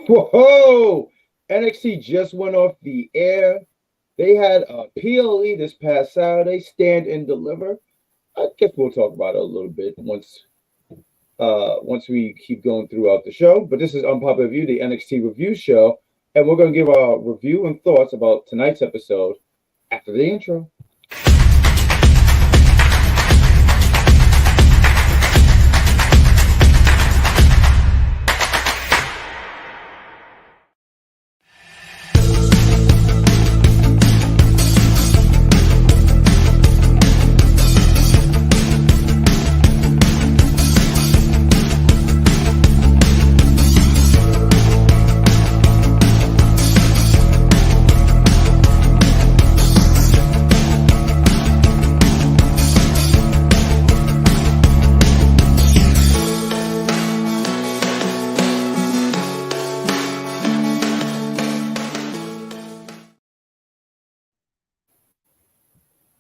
Whoa! NXT just went off the air. They had a PLE this past Saturday, Stand and Deliver. I guess we'll talk about it a little bit once we keep going throughout the show. But this is Unpopular Review, the NXT review show, and we're going to give our review and thoughts about tonight's episode after the intro.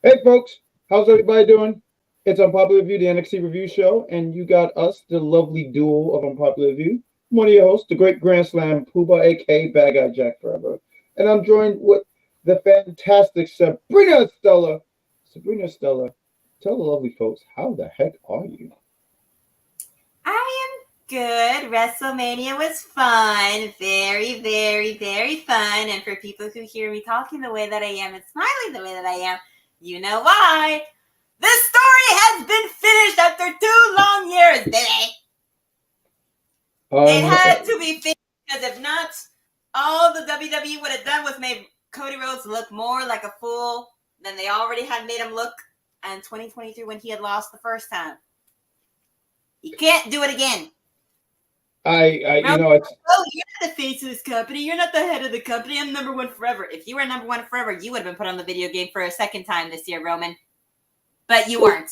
Hey folks, how's everybody doing? It's Unpopular Review, the NXT review show, and you got us, the lovely duo of Unpopular Review. I'm one of your hosts, the great Grand Slam Pooba, aka Badguy Jack Forever, and I'm joined with the fantastic Sabrina Stella. Sabrina Stella, tell the lovely folks, how the heck are you? I am good. WrestleMania was fun. Very, very, very fun. And for people who hear me talking the way that I am and smiling the way that I am, you know why. This story has been finished after 2 long years, baby. It had to be finished because if not, all the WWE would have done was made Cody Rhodes look more like a fool than they already had made him look in 2023 when he had lost the first time. You can't do it again. You're not the face of this company. You're not the head of the company. I'm number one forever. If you were number one forever, you would have been put on the video game for a second time this year, Roman. But you weren't.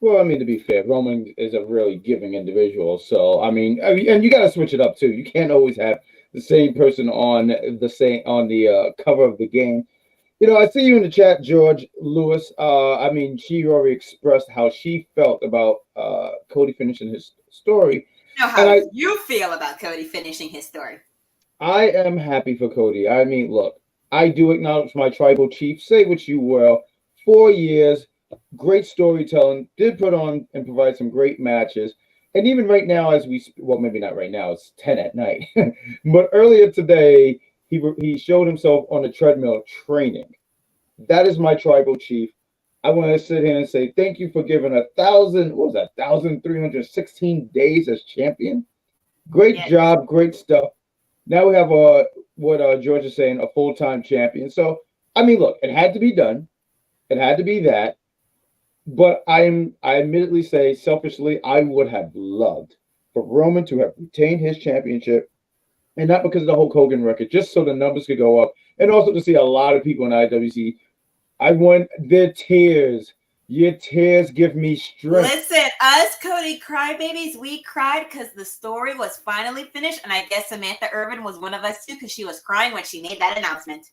Well, I mean, to be fair, Roman is a really giving individual. So, I mean, and you got to switch it up too. You can't always have the same person on the cover of the game. You know, I see you in the chat, George Lewis. I mean, she already expressed how she felt about Cody finishing his story. Now, how do you feel about Cody finishing his story? I am happy for Cody. I mean, look, I do acknowledge my tribal chief. Say what you will. 4 years, great storytelling. Did put on and provide some great matches. And even right now, maybe not right now. It's 10 at night. But earlier today, he showed himself on the treadmill training. That is my tribal chief. I want to sit here and say thank you for giving 1,316 days as champion. Great job, great stuff. Now we have what George is saying, a full-time champion. So, I mean, look, it had to be done. It had to be that. But I admittedly say, selfishly, I would have loved for Roman to have retained his championship, and not because of the Hulk Hogan record, just so the numbers could go up, and also to see a lot of people in IWC. I want their tears. Your tears give me strength. Listen, us Cody crybabies, we cried because the story was finally finished, and I guess Samantha Irvin was one of us too because she was crying when she made that announcement.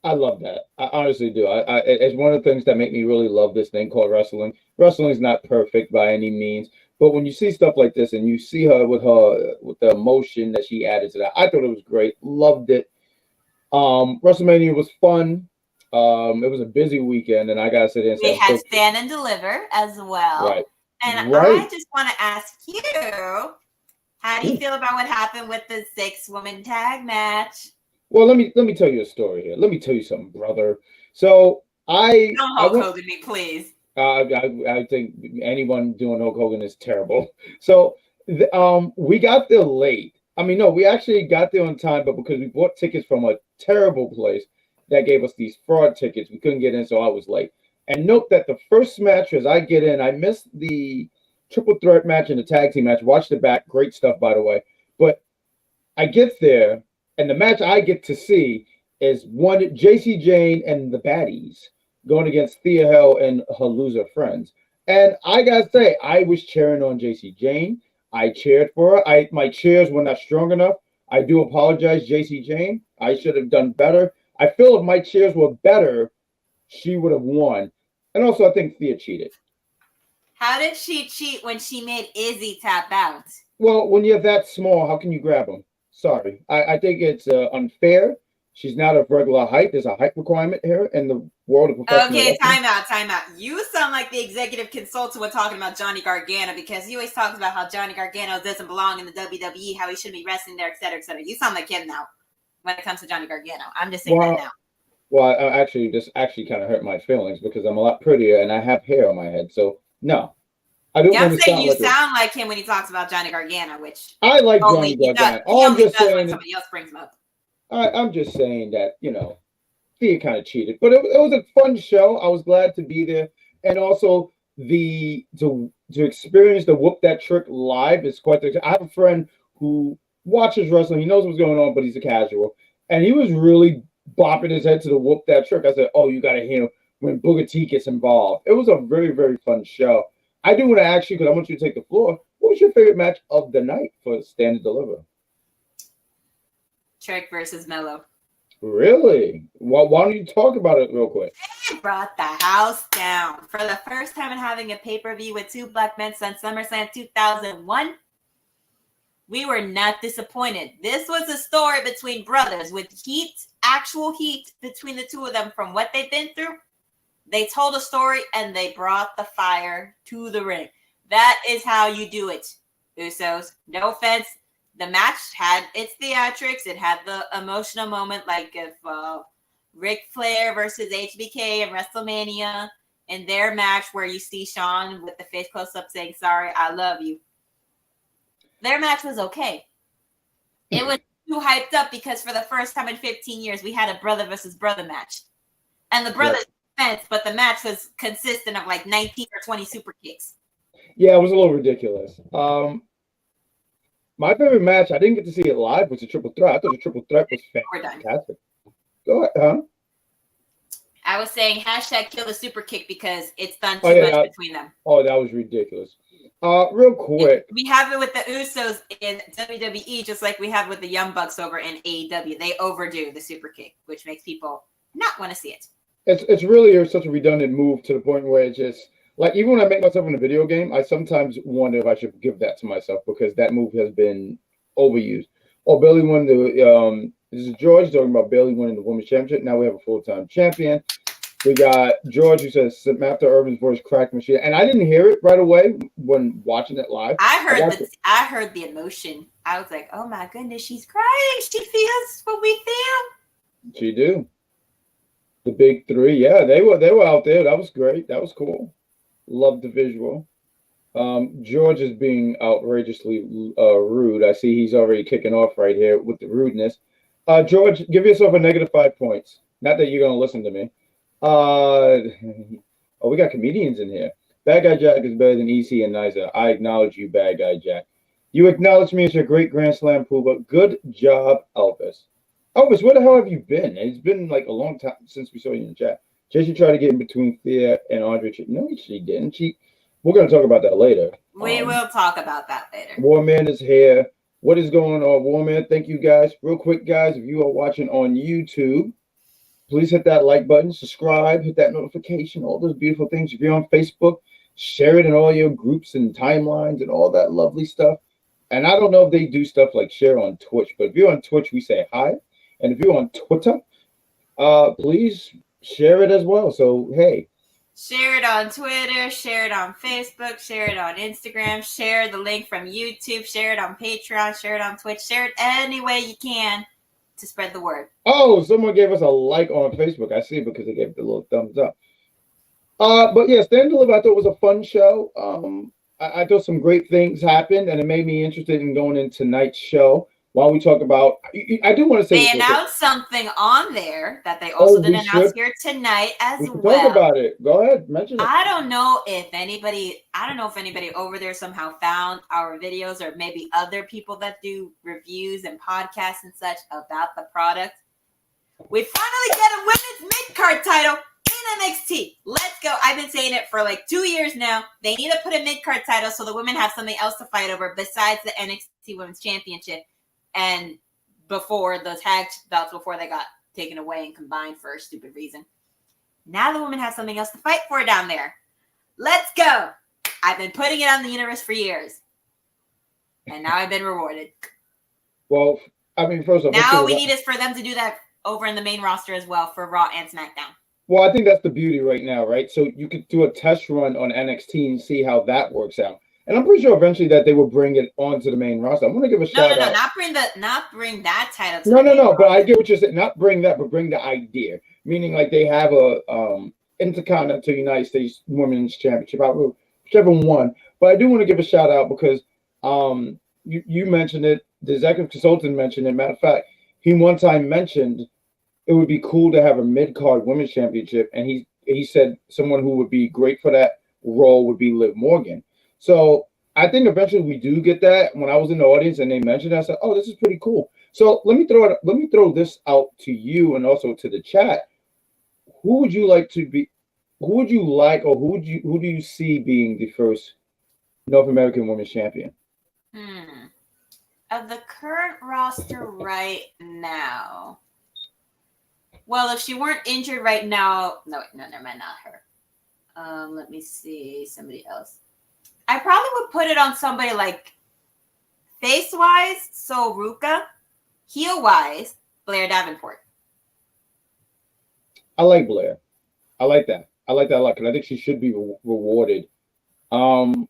I love that. I honestly do. It's one of the things that make me really love this thing called wrestling. Wrestling is not perfect by any means, but when you see stuff like this and you see her with the emotion that she added to that, I thought it was great. Loved it. WrestleMania was fun. It was a busy weekend, and I gotta sit there and say we had Stand and Deliver as well. Right. And I just want to ask you, how do you feel about what happened with the 6-woman tag match? Well, let me tell you a story here. Let me tell you something, brother. So don't Hulk Hogan me, please. I think anyone doing Hulk Hogan is terrible. So we got there late. I mean, no, we actually got there on time, but because we bought tickets from a terrible place that gave us these fraud tickets, we couldn't get in, so I was late. And note that the first match, as I get in, I missed the triple threat match and the tag team match. Watched it back. Great stuff, by the way. But I get there, and the match I get to see is one JC Jane and the Baddies going against Thea Hell and her loser friends. And I gotta say, I was cheering on JC Jane. I cheered for her. My cheers were not strong enough. I do apologize, JC Jane. I should have done better. I feel if my cheers were better, she would have won. And also, I think Thea cheated. How did she cheat when she made Izzi tap out? Well, when you're that small, how can you grab them? Sorry. I think it's unfair. She's not of regular height. There's a height requirement here in the world of professional Okay, wrestling. time out. You sound like the executive consultant when talking about Johnny Gargano, because he always talks about how Johnny Gargano doesn't belong in the WWE, how he shouldn't be wrestling there, et cetera, et cetera. You sound like him now when it comes to Johnny Gargano. I'm just saying that now. Well, this actually kind of hurt my feelings because I'm a lot prettier and I have hair on my head. So, no. I don't want to saying you like sound like him when he talks about Johnny Gargano, which I like Johnny Gargano. He only does when somebody else brings him up. I'm just saying that, Thea kind of cheated, but it was a fun show. I was glad to be there, and also to experience the whoop that trick live is quite. I have a friend who watches wrestling. He knows what's going on, but he's a casual, and he was really bopping his head to the whoop that trick. I said, "Oh, you got to hear when Booker T gets involved." It was a very, very fun show. I do want to ask you, because I want you to take the floor. What was your favorite match of the night for Stand and Deliver? Trick versus Mello. Really? Why don't you talk about it real quick? It brought the house down. For the first time in having a pay-per-view with two black men since SummerSlam 2001, we were not disappointed. This was a story between brothers with heat, actual heat between the two of them from what they've been through. They told a story and they brought the fire to the ring. That is how you do it, Usos. No offense. The match had its theatrics. It had the emotional moment, like if Ric Flair versus HBK and WrestleMania in their match where you see Shawn with the face close up saying, "Sorry, I love you." Their match was okay. It was too hyped up because for the first time in 15 years, we had a brother versus brother match. And the brothers defense, but the match was consistent of like 19 or 20 super kicks. Yeah, it was a little ridiculous. My favorite match, I didn't get to see it live, was a triple threat. I thought the triple threat was fantastic. Go ahead, huh? I was saying hashtag kill the super kick because it's done too much between them. Oh, that was ridiculous. Real quick. We have it with the Usos in WWE, just like we have with the Young Bucks over in AEW. They overdo the super kick, which makes people not want to see it. It's really such a redundant move to the point where it's just like, even when I make myself in a video game, I sometimes wonder if I should give that to myself because that move has been overused. Or Bayley won the this is George talking about Bayley winning the women's championship. Now we have a full-time champion. We got George who says Samantha Irvin's voice cracked machine, and I didn't hear it right away when watching it live. I heard the emotion. I was like, oh my goodness, she's crying. She feels what we feel. She do. The big three, yeah, they were out there. That was great. That was cool. Loved the visual. George is being outrageously rude. I see he's already kicking off right here with the rudeness. George, give yourself a -5 points. Not that you're gonna listen to me. We got comedians in here. Bad Guy Jack is better than EC and Niza. I acknowledge you, Bad Guy Jack. You acknowledge me as your great Grand Slam Pooba. Good job, Elvis. Elvis, where the hell have you been? It's been like a long time since we saw you in the chat. Jason tried to get in between Thea and Andre. No, she didn't. We're going to talk about that later. We will talk about that later. Warman is here. What is going on, Warman? Thank you, guys. Real quick, guys, if you are watching on YouTube, please hit that like button, subscribe, hit that notification, all those beautiful things. If you're on Facebook, share it in all your groups and timelines and all that lovely stuff. And I don't know if they do stuff like share on Twitch, but if you're on Twitch, we say hi. And if you're on Twitter, please share it as well. So, hey. Share it on Twitter, share it on Facebook, share it on Instagram, share the link from YouTube, share it on Patreon, share it on Twitch, share it any way you can to spread the word. Oh, someone gave us a like on Facebook. I see because they gave the little thumbs up. But yeah, Stand and Deliver, I thought was a fun show. I thought some great things happened, and it made me interested in going in tonight's show. While we talk about, I do want to say they announced something on there that they also didn't announce here tonight as well. Talk about it. Go ahead, mention it. I don't know if anybody over there somehow found our videos, or maybe other people that do reviews and podcasts and such about the product. We finally get a women's mid-card title in NXT. Let's go. I've been saying it for like 2 years now. They need to put a mid-card title so the women have something else to fight over besides the NXT Women's Championship. And before the tag belts, before they got taken away and combined for a stupid reason. Now the women have something else to fight for down there. Let's go. I've been putting it on the universe for years. And now I've been rewarded. Well, I mean, first off, now we need is for them to do that over in the main roster as well for Raw and SmackDown. Well, I think that's the beauty right now, right? So you could do a test run on NXT and see how that works out. And I'm pretty sure eventually that they will bring it onto the main roster. I'm going to give a shout out. Not bring that title. No. But I get what you're saying. Not bring that, but bring the idea. Meaning, like they have a Intercontinental United States Women's Championship, whichever one. But I do want to give a shout out because you mentioned it. The executive consultant mentioned it. Matter of fact, he one time mentioned it would be cool to have a mid-card women's championship, and he said someone who would be great for that role would be Liv Morgan. So I think eventually we do get that. When I was in the audience and they mentioned it, I said, "Oh, this is pretty cool." So let me throw this out to you and also to the chat. Who would you like to be? Who would you like, or who do you see being the first North American Women's Champion? Of the current roster right now. Well, if she weren't injured right now, no, never mind, not her. Let me see, somebody else. I probably would put it on somebody like face-wise, so Ruka, heel-wise, Blair Davenport. I like Blair. I like that. I like that a lot because I think she should be rewarded. I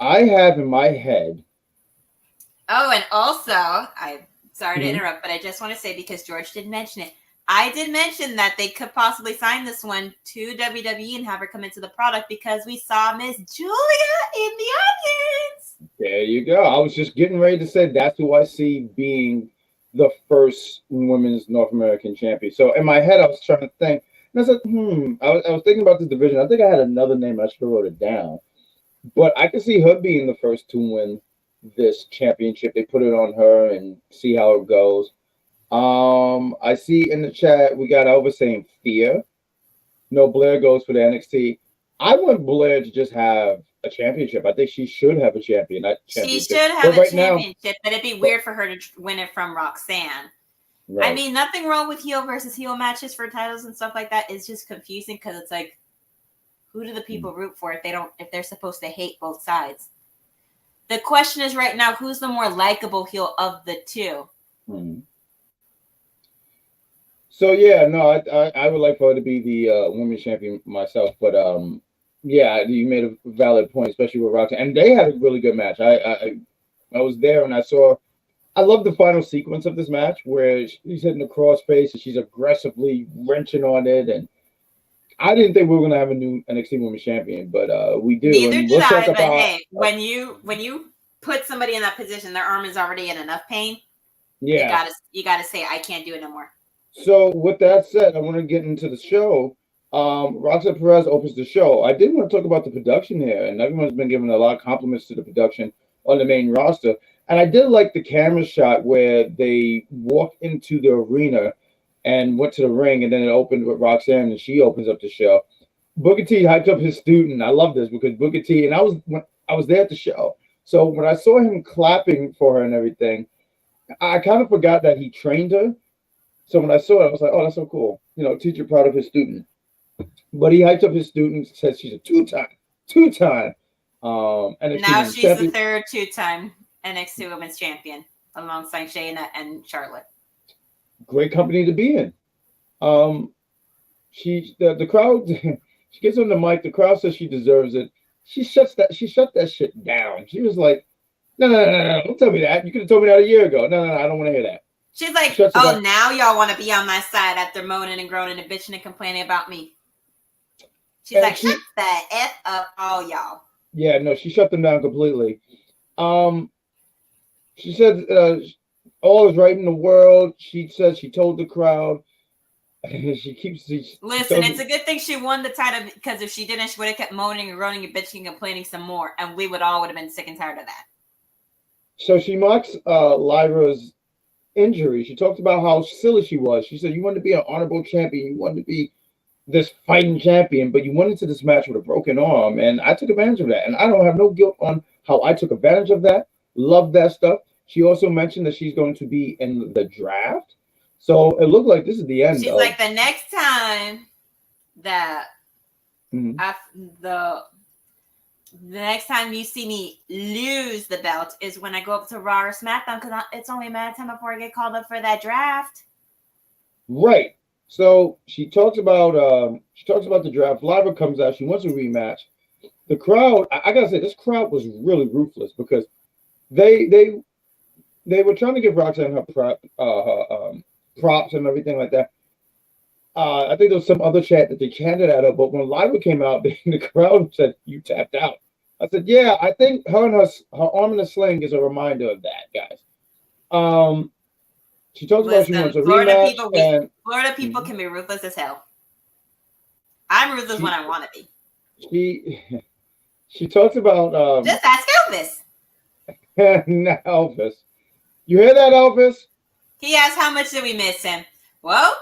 have in my head. Oh, and also, sorry to interrupt, but I just want to say, because George did mention it, I did mention that they could possibly sign this one to WWE and have her come into the product because we saw Miss Julia in the audience. There you go. I was just getting ready to say that's who I see being the first women's North American champion. So in my head, I was trying to think, and I said, I was thinking about this division. I think I had another name. I should have wrote it down. But I could see her being the first to win this championship. They put it on her and see how it goes. I see in the chat we got Elvis saying Thea. No, Blair goes for the NXT. I want Blair to just have a championship. I think she should have a championship. She should have a championship, but it'd be weird for her to win it from Roxanne. Right. I mean, nothing wrong with heel versus heel matches for titles and stuff like that. It's just confusing because it's like, who do the people root for if they're supposed to hate both sides? The question is right now, who's the more likable heel of the two? So yeah, no, I would like for her to be the women's champion myself, but yeah, you made a valid point, especially with Roxanne, and they had a really good match. I was there and I love the final sequence of this match where she's hitting the crossface and she's aggressively wrenching on it, and I didn't think we were gonna have a new NXT Women's Champion, but we do. Neither did I. But hey, when you put somebody in that position, their arm is already in enough pain. Yeah, you gotta say, I can't do it no more. So with that said, I want to get into the show. Roxanne Perez opens the show. I did want to talk about the production here, and everyone's been giving a lot of compliments to the production on the main roster. And I did like the camera shot where they walked into the arena and went to the ring, and then it opened with Roxanne, and she opens up the show. Booker T hyped up his student. I love this because Booker T, and I was there at the show. So when I saw him clapping for her and everything, I kind of forgot that he trained her. So when I saw it, I was like, oh, that's so cool. You know, teacher proud of his student. But he hyped up his student, says she's a two-time. And now she's the third two-time NXT Women's Champion alongside Shayna and Charlotte. Great company to be in. The crowd, she gets on the mic. The crowd says she deserves it. She shut that shit down. She was like, no, don't tell me that. You could have told me that a year ago. No, I don't want to hear that. She's like, oh, now y'all want to be on my side after moaning and groaning and bitching and complaining about me. She's like, shut the F up, all y'all. Yeah, no, she shut them down completely. She said all is right in the world. She said she told the crowd. Listen, it's a good thing she won the title because if she didn't, she would have kept moaning and groaning and bitching and complaining some more, and we would have been sick and tired of that. So she mocks Lyra's injury. She talked about how silly she was. She said, you wanted to be an honorable champion. You wanted to be this fighting champion, but you went into this match with a broken arm, and I took advantage of that. And I don't have no guilt on how I took advantage of that. Love that stuff. She also mentioned that she's going to be in the draft. So it looked like this is the end. She's like, the next time that The next time you see me lose the belt is when I go up to Raw or SmackDown, because it's only a matter of time before I get called up for that draft. Right. So she talks about the draft. Liva comes out. She wants a rematch. The crowd, I gotta say, this crowd was really ruthless because they were trying to give Roxanne her props and everything like that. I think there was some other chat that they chanted at her, but when Liva came out, the crowd said, "You tapped out." I said, "Yeah, I think her arm in a sling is a reminder of that, guys." She talks about she wants a rematch, and Florida people can be ruthless as hell. I'm ruthless when I want to be. She talks about just ask Elvis. Elvis. You hear that, Elvis? He asked how much did we miss him. Well,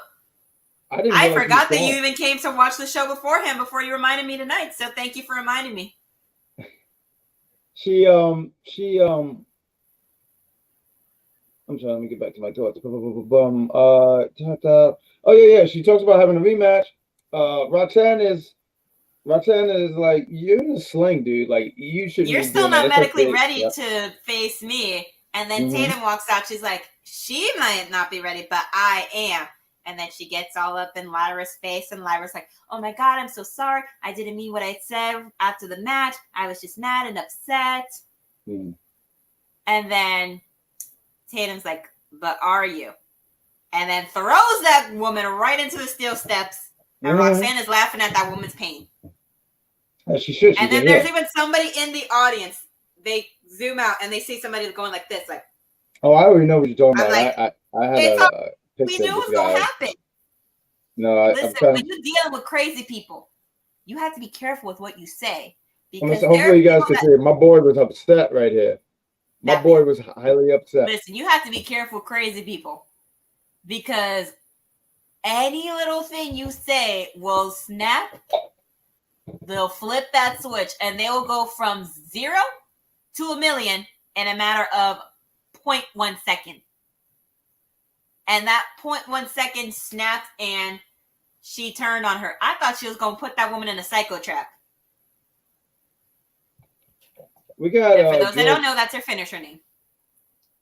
I forgot that you even came to watch the show beforehand before you reminded me tonight. So thank you for reminding me. I'm sorry, let me get back to my thoughts. Oh yeah. She talks about having a rematch. Roxanne is like, you're in a sling, dude. Like, you shouldn't. You're still not medically ready to face me. And then Tatum walks out. She's like, she might not be ready, but I am. And then she gets all up in Lyra's face, and Lyra's like, "Oh my God, I'm so sorry. I didn't mean what I said after the match. I was just mad and upset." And then Tatum's like, "But are you?" And then throws that woman right into the steel steps. And Roxanne is laughing at that woman's pain. As she should. And then there's even somebody in the audience. They zoom out and they see somebody going like this, like. Oh, I already know what you're talking about. Like, I had we knew it was going to happen. No, listen, when you're dealing with crazy people, you have to be careful with what you say. Because hopefully you guys can see it. My boy was upset right here. My boy was highly upset. Listen, you have to be careful with crazy people. Because any little thing you say will snap. They'll flip that switch and they will go from 0 to 1,000,000 in a matter of 0.1 second. And that 0.1 second snapped and she turned on her. I thought she was going to put that woman in a psycho trap. We got. And for those that don't know, that's her finisher name.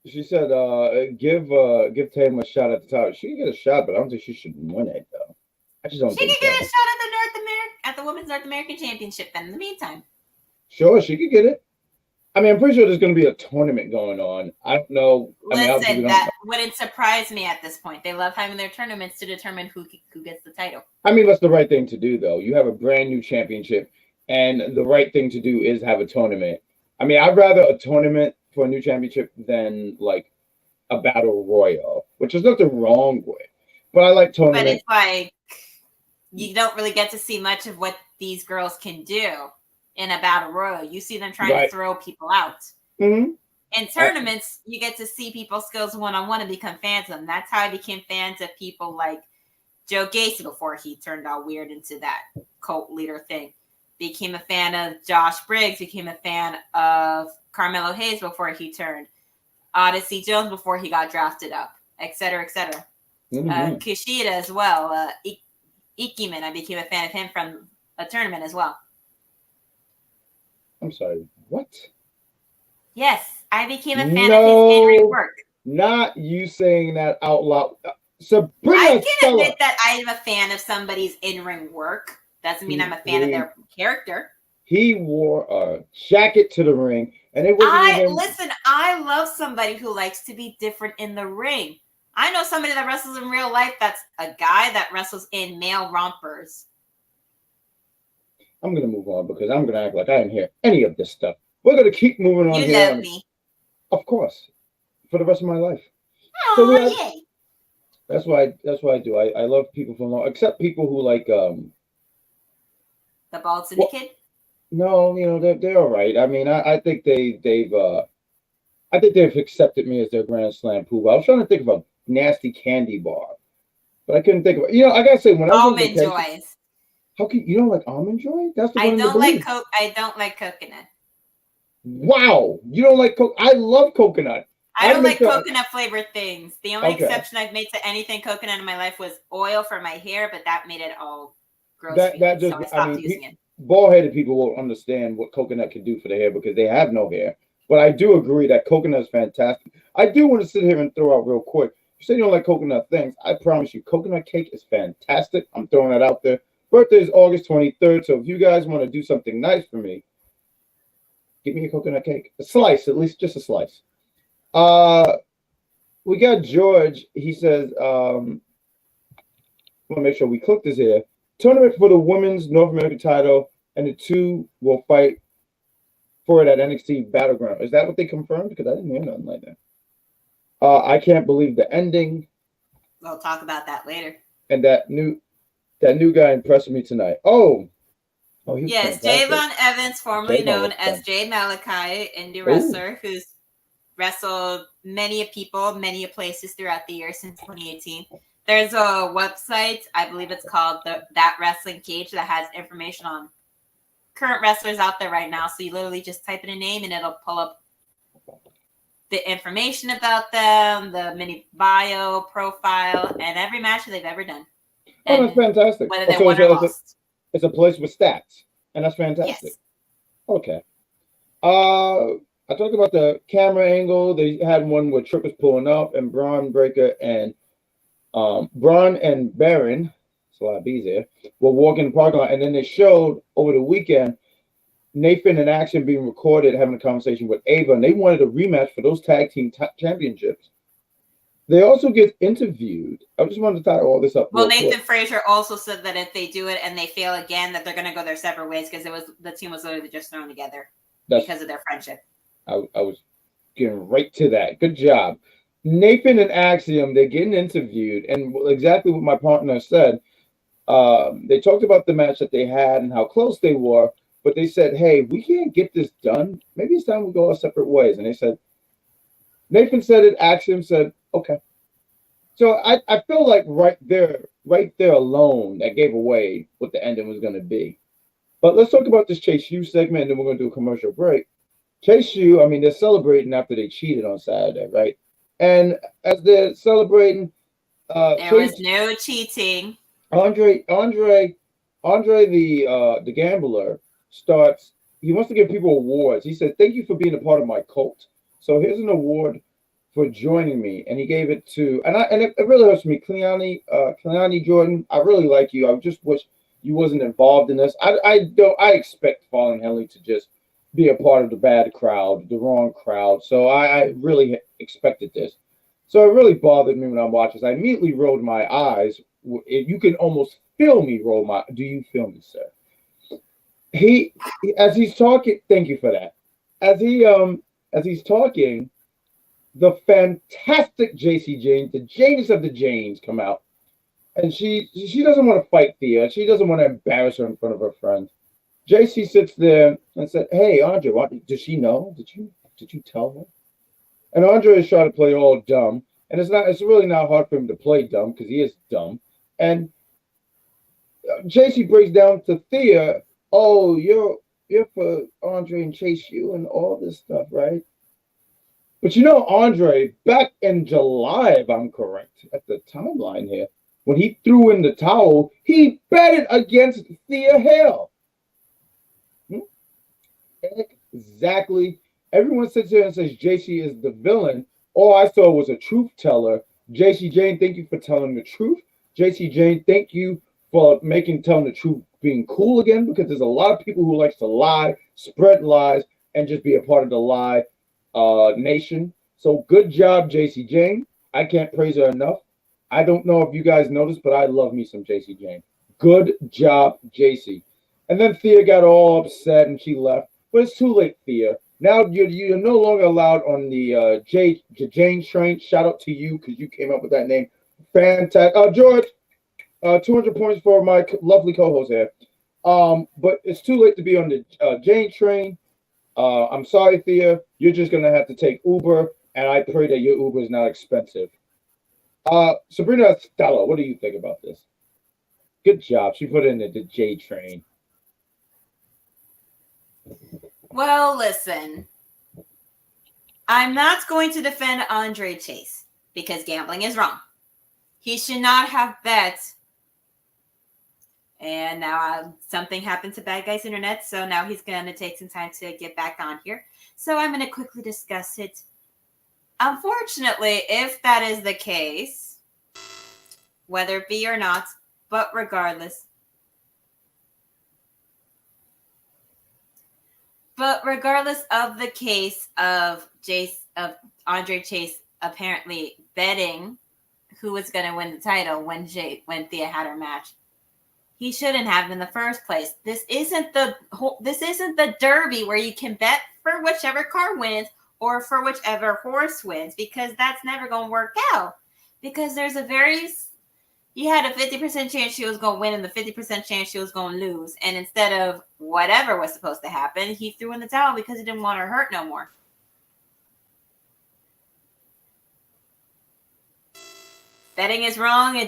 She said, "Give Tatum a shot at the top. She can get a shot, but I don't think she should win it though. I just don't. She can get a shot at the Women's North American Championship. Then in the meantime, sure, she could get it. I mean, I'm pretty sure there's going to be a tournament going on. I don't know. Listen, that wouldn't surprise me at this point. They love having their tournaments to determine who gets the title. I mean, that's the right thing to do, though. You have a brand new championship, and the right thing to do is have a tournament. I mean, I'd rather a tournament for a new championship than like a battle royal, which is nothing wrong with. But I like tournament. But it's like you don't really get to see much of what these girls can do in a battle royal. You see them trying to throw people out. In tournaments, you get to see people's skills one-on-one and become fans of them. That's how I became fans of people like Joe Gacy before he turned all weird into that cult leader thing. Became a fan of Josh Briggs. Became a fan of Carmelo Hayes before he turned. Odyssey Jones before he got drafted up, et cetera, et cetera. Kushida as well. Ikiman, I became a fan of him from a tournament as well. I'm sorry, what? Yes, I became a fan of his in-ring work. Not you saying that out loud. So I can admit that I am a fan of somebody's in-ring work. Doesn't mean I'm a fan of their character. He wore a jacket to the ring, and it wasn't Listen, I love somebody who likes to be different in the ring. I know somebody that wrestles in real life that's a guy that wrestles in male rompers. I'm going to move on because I'm going to act like I didn't hear any of this stuff. We're going to keep moving on. You love me. Of course. For the rest of my life. Oh, yay. That's why I do. I love people from long, except people who like the Bald Syndicate? No, they're all right. I mean, I think they've accepted me as their Grand Slam pool. I was trying to think of a nasty candy bar, but I couldn't think of it. I gotta say, when I was Almond Joys. How can you don't like Almond Joy? That's the I don't like Coke. I don't like coconut. Wow, you don't like Coke? I love coconut. I don't like coconut flavored things. The only exception I've made to anything coconut in my life was oil for my hair, but that made it all gross. That just, so I stopped using it. bald-headed people won't understand what coconut can do for their hair because they have no hair. But I do agree that coconut is fantastic. I do want to sit here and throw out real quick. You say you don't like coconut things. I promise you, coconut cake is fantastic. I'm throwing that out there. Birthday is August 23rd, so if you guys want to do something nice for me, give me a coconut cake. A slice, at least just a slice. We got George. He says, I want to make sure we click this here. Tournament for the women's North American title, and the two will fight for it at NXT Battleground. Is that what they confirmed? Because I didn't hear nothing like that. I can't believe the ending. We'll talk about that later. And that new guy impressed me tonight. Oh, yes, Jevon Evans, formerly known as Jay Malachi, indie wrestler who's wrestled many people, many places throughout the year since 2018. There's a website, I believe it's called That Wrestling Cage, that has information on current wrestlers out there right now. So you literally just type in a name and it'll pull up the information about them, the mini bio, profile, and every match that they've ever done. Oh, that's fantastic. Whether they won or lost. It's a place with stats, and that's fantastic. Yes. Okay. I talked about the camera angle. They had one where Tripp was pulling up, and Bron Breakker and Bron and Baron, it's a lot of B's there, were walking the parking lot, and then they showed over the weekend Nathan and Axiom being recorded having a conversation with Ava, and they wanted a rematch for those tag team championships. They also get interviewed. I just wanted to tie all this up. Well, Nathan Frazer also said that if they do it and they fail again, that they're going to go their separate ways because the team was literally just thrown together because of their friendship. I was getting right to that. Good job. Nathan and Axiom, they're getting interviewed, and exactly what my partner said. They talked about the match that they had and how close they were, but they said, hey, we can't get this done. Maybe it's time we go our separate ways. And they said, Nathan said it, Axiom said, okay. So I feel like right there alone, that gave away what the ending was going to be. But let's talk about this Chase U segment, and then we're going to do a commercial break. Chase U, I mean, they're celebrating after they cheated on Saturday, right? And as they're celebrating, there was no cheating. Andre, the gambler, starts. He wants to give people awards. He said, "Thank you for being a part of my cult. So here's an award for joining me." And he gave it to, and it really hurts me, Kelani Jordan. I really like you. I just wish you wasn't involved in this. I expect Fallon Henley to just be a part of the bad crowd, the wrong crowd. So I really expected this. So it really bothered me when I watched this. I immediately rolled my eyes. You can almost feel me roll my. Do you feel me, sir? As he's talking. Thank you for that. As he's talking, the fantastic JC Jane, the Janus of the Janes, come out, and she doesn't want to fight Thea. She doesn't want to embarrass her in front of her friends. JC sits there and said, "Hey, Andre, does she know? Did you tell her?" And Andre is trying to play all dumb, and it's really not hard for him to play dumb because he is dumb. And JC breaks down to Thea, "Oh, you're for Andre and Chase U and all this stuff, right?" But Andre, back in July, if I'm correct, at the timeline here, when he threw in the towel, he betted against Thea Hale. Exactly. Everyone sits here and says JC is the villain. All I saw was a truth teller. JC Jane, thank you for telling the truth. JC Jane, thank you for telling the truth being cool again, because there's a lot of people who likes to lie, spread lies, and just be a part of the lie nation. So good job, JC Jane. I can't praise her enough. I don't know if you guys noticed, but I love me some JC Jane. Good job, JC. And then Thea got all upset and she left. But it's too late, Thea. Now you're no longer allowed on the Jane train. Shout out to you because you came up with that name. Fantastic. George, 200 points for my lovely co-host here. But it's too late to be on the Jane train. I'm sorry, Thea. You're just going to have to take Uber, and I pray that your Uber is not expensive. Sabrina Stella, what do you think about this? Good job. She put it in the J train. Well, listen. I'm not going to defend Andre Chase because gambling is wrong. He should not have bet And now something happened to Badguy's internet, so now he's going to take some time to get back on here. So I'm going to quickly discuss it. Unfortunately, if that is the case, whether it be or not, but regardless of the case of Andre Chase apparently betting who was going to win the title when Thea had her match, he shouldn't have in the first place. This isn't the Derby where you can bet for whichever car wins or for whichever horse wins, because that's never going to work out. Because you had a 50% chance she was going to win and the 50% chance she was going to lose. And instead of whatever was supposed to happen, he threw in the towel because he didn't want her hurt no more. Betting is wrong.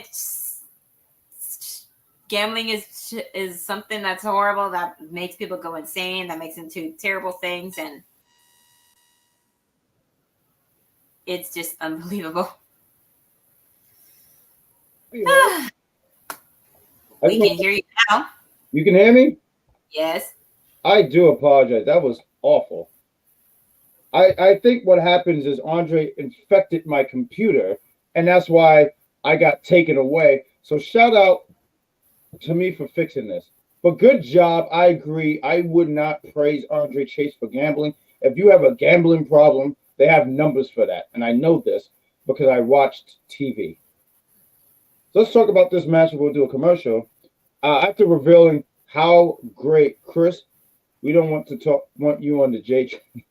Gambling is something that's horrible, that makes people go insane, that makes them do terrible things, and it's just unbelievable. We can hear you now. You can hear me? Yes. I do apologize. That was awful. I think what happens is Andre infected my computer, and that's why I got taken away. So shout out to me for fixing this. But good job. I agree. I would not praise Andre Chase for gambling. If you have a gambling problem, they have numbers for that. And I know this because I watched TV. So let's talk about this match. We'll do a commercial. After revealing how great Chris, we don't want you on the J train.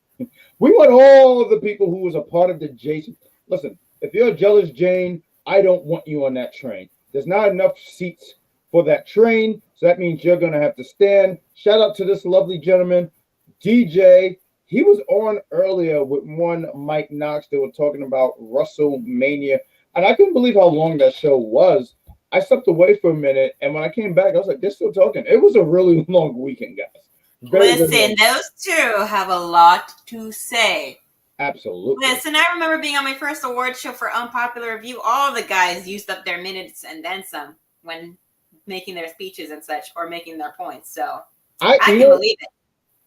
We want all the people who was a part of the J. Listen, if you're a jealous Jane, I don't want you on that train. There's not enough seats for that train, so that means you're going to have to stand. Shout out to this lovely gentleman, DJ. He was on earlier with one Mike Knox. They were talking about WrestleMania, and I couldn't believe how long that show was. I stepped away for a minute, and when I came back, I was like, they're still talking. It was a really long weekend, guys. Listen, those two have a lot to say. Absolutely. Listen, I remember being on my first award show for Unpopular Review. All the guys used up their minutes and then some when making their speeches and such, or making their points. So I can believe it.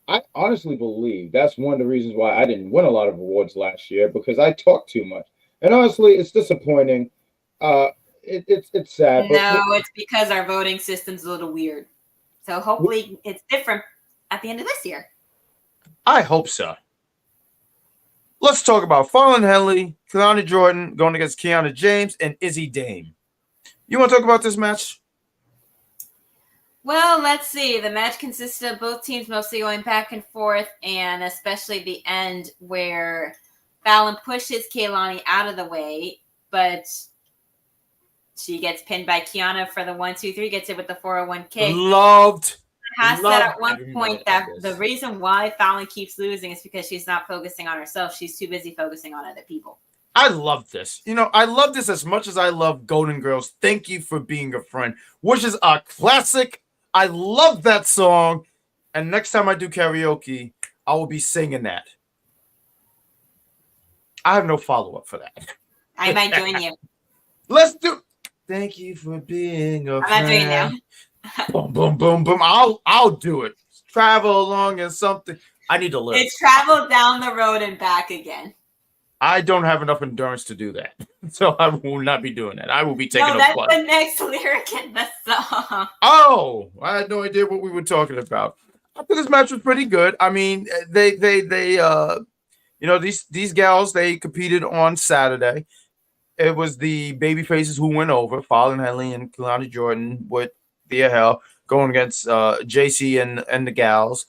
I honestly believe that's one of the reasons why I didn't win a lot of awards last year, because I talked too much. And honestly, it's disappointing. It's sad. No, it's because our voting system's a little weird. So hopefully it's different at the end of this year. I hope so. Let's talk about Fallon Henley, Kelani Jordan going against Kiana James and Izzi Dame. You want to talk about this match? Well, let's see. The match consisted of both teams mostly going back and forth, and especially the end where Fallon pushes Kelani out of the way, but she gets pinned by Kiana for the 1-2-3, gets it with the 401 kick. Has said at one point that the reason why Fallon keeps losing is because she's not focusing on herself. She's too busy focusing on other people. I love this. I love this as much as I love Golden Girls. Thank You for Being a Friend, which is a classic. I love that song. And next time I do karaoke, I will be singing that. I have no follow-up for that. I might join you. Let's do. Thank you for being a friend. I'm not doing it now. Boom, boom, boom, boom. I'll do it. Travel along and something. I need to live. It's travel down the road and back again. I don't have enough endurance to do that. So I will not be doing that. I will be taking a that's flight. the next lyric in the song. Oh, I had no idea what we were talking about. I thought this match was pretty good. I mean, these gals, they competed on Saturday. It was the baby faces who went over, Fallon Henley and Kelani Jordan with Thea Hell going against JC and the gals.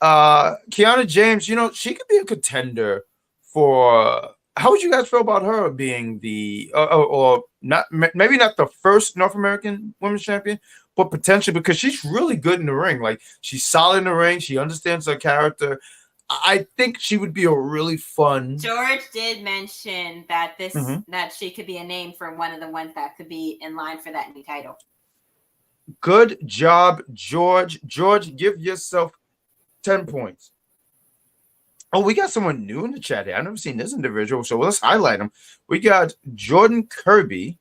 Kiana James, she could be a contender for. How would you guys feel about her being the or not? Maybe not the first North American Women's Champion, but potentially, because she's really good in the ring. Like, she's solid in the ring. She understands her character. I think she would be a really fun. George did mention that that she could be a name for one of the ones that could be in line for that new title. Good job, George. George, give yourself 10 points. Oh, we got someone new in the chat here. I've never seen this individual, so let's highlight him. We got Jordan Kirby.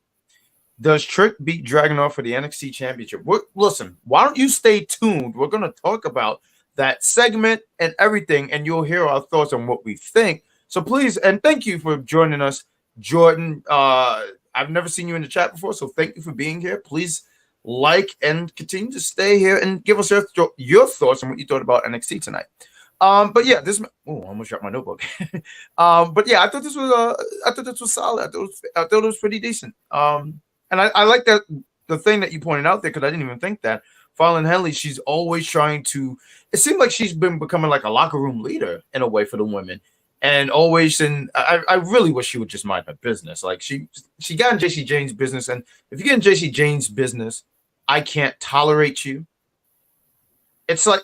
Does Trick beat Dragunov for the NXT Championship? Listen, why don't you stay tuned? We're going to talk about that segment and everything, and you'll hear our thoughts on what we think. So please, and thank you for joining us, Jordan. I've never seen you in the chat before, so thank you for being here. Please like and continue to stay here and give us your thoughts on what you thought about NXT tonight. But yeah, I almost dropped my notebook. But yeah, I thought this was solid. I thought it was pretty decent. And I like that the thing that you pointed out there, because I didn't even think that Fallon Henley, she's always trying to. It seemed like she's been becoming like a locker room leader in a way for the women, and always. And I really wish she would just mind her business. Like she got in JC Jane's business, and if you get in JC Jane's business, I can't tolerate you. It's like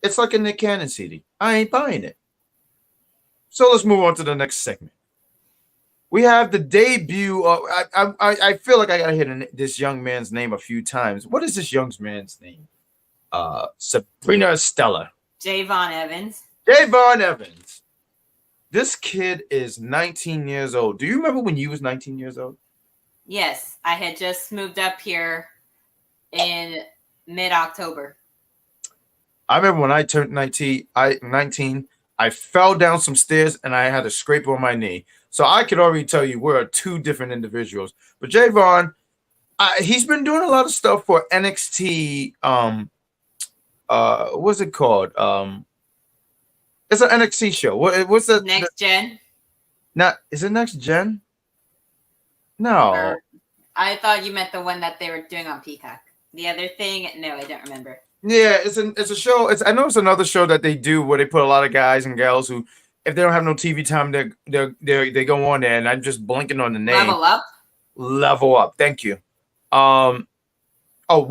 a Nick Cannon CD. I ain't buying it. So let's move on to the next segment. We have the debut of. I feel like I gotta hit this young man's name a few times. What is this young man's name? Sabrina Stella. Jevon Evans. Jevon Evans. This kid is 19 years old. Do you remember when you was 19 years old? Yes, I had just moved up here in mid-October. I remember when I turned 19, I fell down some stairs and I had a scrape on my knee. So I could already tell you we're two different individuals. But Jevon, he's been doing a lot of stuff for NXT. What's it called? It's an NXT show. What's the Next Gen? Is it Next Gen? No. Or, I thought you meant the one that they were doing on Peacock. The other thing, no, I don't remember. Yeah, it's a show. I know it's another show that they do where they put a lot of guys and gals who, if they don't have no TV time, they go on there, and I'm just blinking on the name. Level Up. Level Up. Thank you. We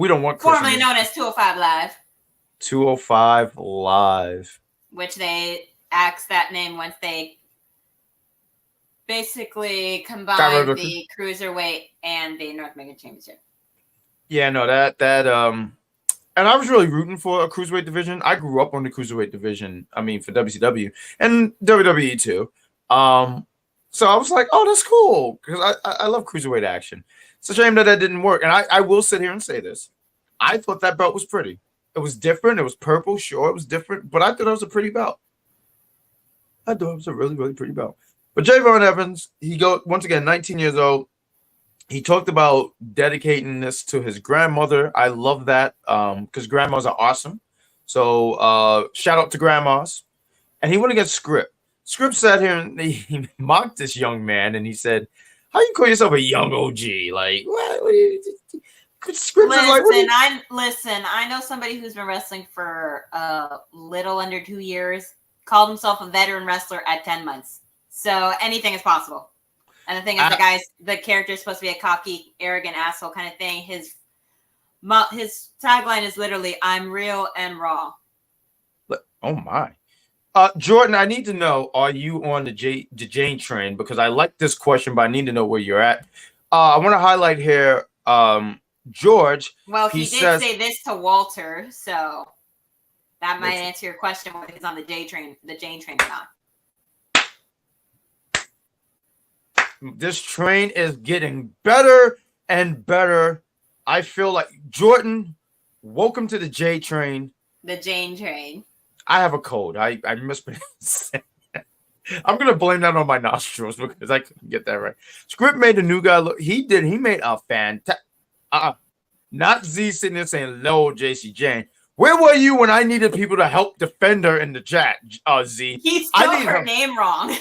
don't want formerly known as 205 Live. 205 Live. Which they axed that name once they basically combined the Cruiserweight and the North American Championship. Yeah, no, and I was really rooting for a Cruiserweight division. I grew up on the Cruiserweight division, for WCW and WWE too. So I was like, oh, that's cool, because I love Cruiserweight action. It's a shame that didn't work. And I will sit here and say this. I thought that belt was pretty. It was different. It was purple. Sure, it was different. But I thought it was a pretty belt. I thought it was a really, really pretty belt. But Jevon Evans, once again, 19 years old. He talked about dedicating this to his grandmother. I love that because grandmas are awesome. So shout out to grandmas. And he went against Scrypts. Scrypts sat here and he mocked this young man, and he said, "How you call yourself a young OG? Like what are you?" Scrypts Listen, I know somebody who's been wrestling for a little under 2 years, called himself a veteran wrestler at 10 months. So anything is possible. And the thing is, the character is supposed to be a cocky, arrogant asshole kind of thing. His tagline is literally, "I'm real and raw." Oh my. Jordan, I need to know, are you on the Jane train? Because I like this question, but I need to know where you're at. I want to highlight here, George. Well, he did say this to Walter, so that might answer your question whether he's on the Jane train or not. This train is getting better and better. I feel like Jordan, welcome to the J train. The Jane train. I have a cold. I mispronounced it. I'm gonna blame that on my nostrils because I couldn't get that right. Script made the new guy look. He made a fantastic. Not Z sitting there saying, "Low JC Jane." Where were you when I needed people to help defend her in the chat? Z. He spelled her name wrong.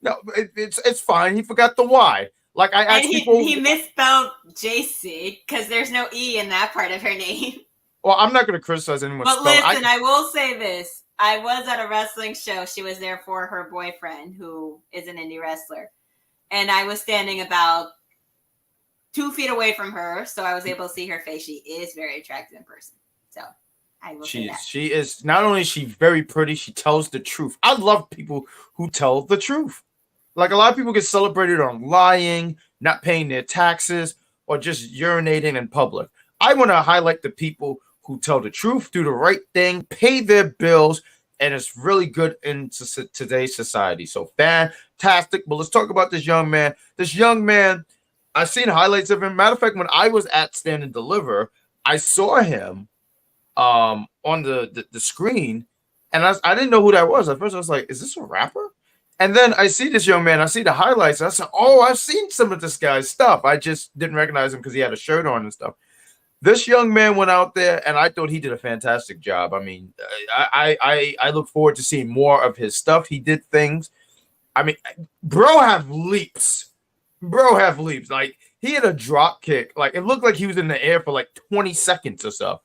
No, it's fine. He forgot the Y. Like I asked people. He misspelled JC because there's no E in that part of her name. Well, I'm not going to criticize anyone. But listen, I will say this. I was at a wrestling show. She was there for her boyfriend, who is an indie wrestler. And I was standing about 2 feet away from her, so I was able to see her face. She is very attractive in person. So I will say that. She is, not only is she very pretty, she tells the truth. I love people who tell the truth. Like a lot of people get celebrated on lying, not paying their taxes, or just urinating in public. I want to highlight the people who tell the truth, do the right thing, pay their bills, and it's really good in today's society. So fantastic. But let's talk about this young man. This young man, I've seen highlights of him. Matter of fact, when I was at Stand and Deliver, I saw him on the screen, and I didn't know who that was. At first, I was like, "Is this a rapper?" And then I see this young man. I see the highlights. And I said, "Oh, I've seen some of this guy's stuff. I just didn't recognize him because he had a shirt on and stuff." This young man went out there, and I thought he did a fantastic job. I mean, I look forward to seeing more of his stuff. He did things. I mean, bro have leaps. Bro have leaps. Like, he had a drop kick. Like, it looked like he was in the air for like 20 seconds or so.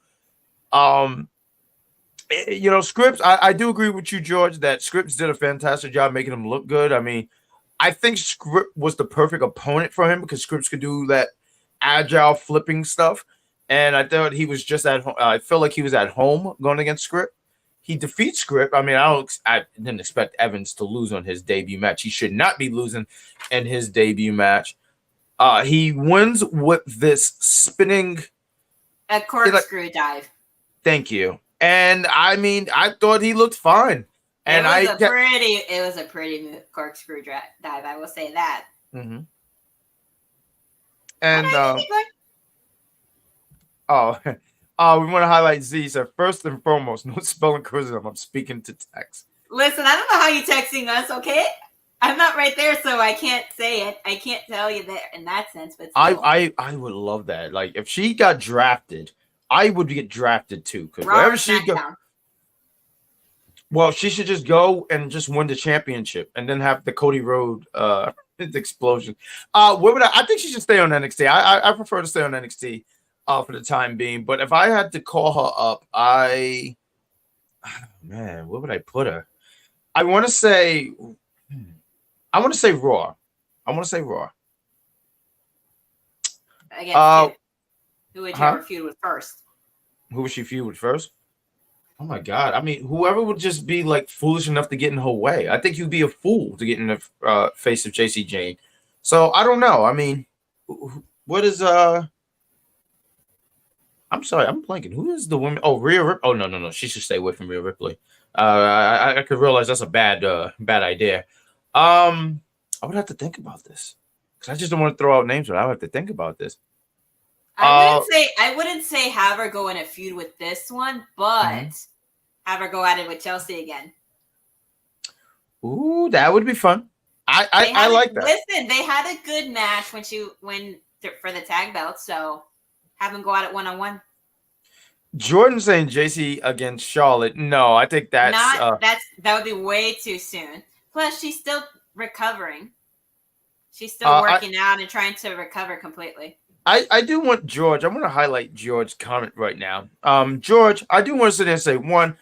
You know, Scrypts, I do agree with you, George, that Scrypts did a fantastic job making him look good. I mean, I think Scrypt was the perfect opponent for him because Scrypts could do that agile flipping stuff. And I thought he was just at home. I felt like he was at home going against Scrypt. He defeats Scrypt. I mean, I didn't expect Evans to lose on his debut match. He should not be losing in his debut match. He wins with this spinning a corkscrew dive. Thank you. And I mean, I thought he looked fine. And it was a pretty corkscrew dive. I will say that. Mm-hmm. And we want to highlight Z. So first and foremost, no spelling criticism. I'm speaking to text. Listen, I don't know how you're texting us, okay? I'm not right there, so I can't say it. I can't tell you that in that sense. But still. I would love that. Like, if she got drafted, I would get drafted too. Because wherever she goes, well, she should just go and just win the championship, and then have the Cody Rhodes explosion. Where would I think she should stay on NXT. I prefer to stay on NXT. For the time being, but if I had to call her up, where would I put her? I want to say Raw. I want to say Raw. Against who would you ever feud with first? Who would she feud with first? Oh my God! I mean, whoever would just be like foolish enough to get in her way. I think you'd be a fool to get in the face of JC Jane. So I don't know. I mean, what is I'm sorry, I'm blanking. Who is the woman? Oh, Rhea Ripley. Oh, no. She should stay away from Rhea Ripley. I could realize that's a bad idea. I would have to think about this because I just don't want to throw out names, but I would have to think about this. I wouldn't say have her go in a feud with this one, but have her go at it with Chelsea again. Ooh, that would be fun. I like that. Listen, they had a good match when for the tag belt, so. Have them go at it one-on-one. Jordan saying JC against Charlotte. No, I think that would be way too soon. Plus, she's still recovering. She's still working out and trying to recover completely. I do want George. I want to highlight George's comment right now. George, I do want to sit there and say, one,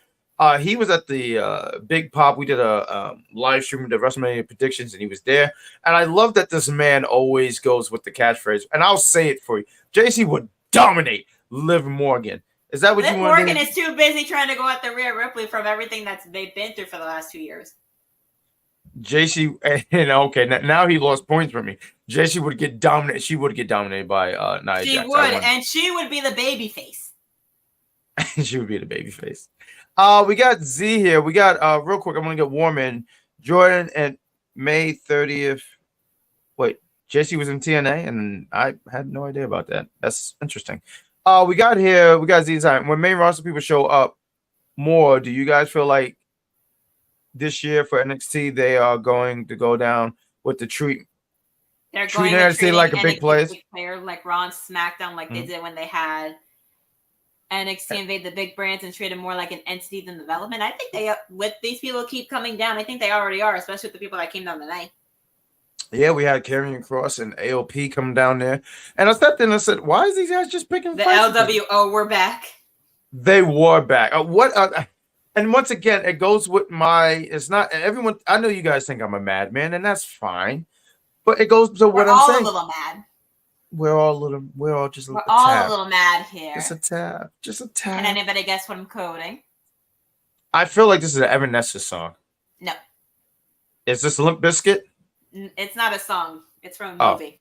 he was at the Big Pop. We did a live stream of the WrestleMania predictions, and he was there. And I love that this man always goes with the catchphrase. And I'll say it for you. JC would dominate Liv Morgan. Is that what Liv you want to do? Morgan is too busy trying to go at the Rhea Ripley from everything they've been through for the last 2 years. JC, okay, now he lost points for me. JC would get dominated. She would get dominated by Nia Jax. She would, and she would be the baby face. She would be the baby face. We got Z here. We got real quick. I'm gonna get Warman, Jordan, and May 30th. Wait, JC was in TNA, and I had no idea about that. That's interesting. We got Z time. When main roster people show up more, do you guys feel like this year for NXT they are going to go down with the treat? They're going to treat NXT like a big place, player like Raw and SmackDown, like they did when they had NXT invade the big brands and treat them more like an entity than development. I think they, with these people keep coming down, I think they already are, especially with the people that came down tonight. Yeah, we had Karrion Kross and AOP come down there. And I stepped in and said, why is these guys just picking the LWO? We're back. They were back. And once again, it goes with it's not everyone. I know you guys think I'm a madman, and that's fine. But it goes to what I'm saying. We're all a little mad. We're all just a little mad here. Just a tad. Can anybody guess what I'm quoting? I feel like this is an Evanescence song. No. Is this Limp Bizkit? It's not a song. It's from a movie.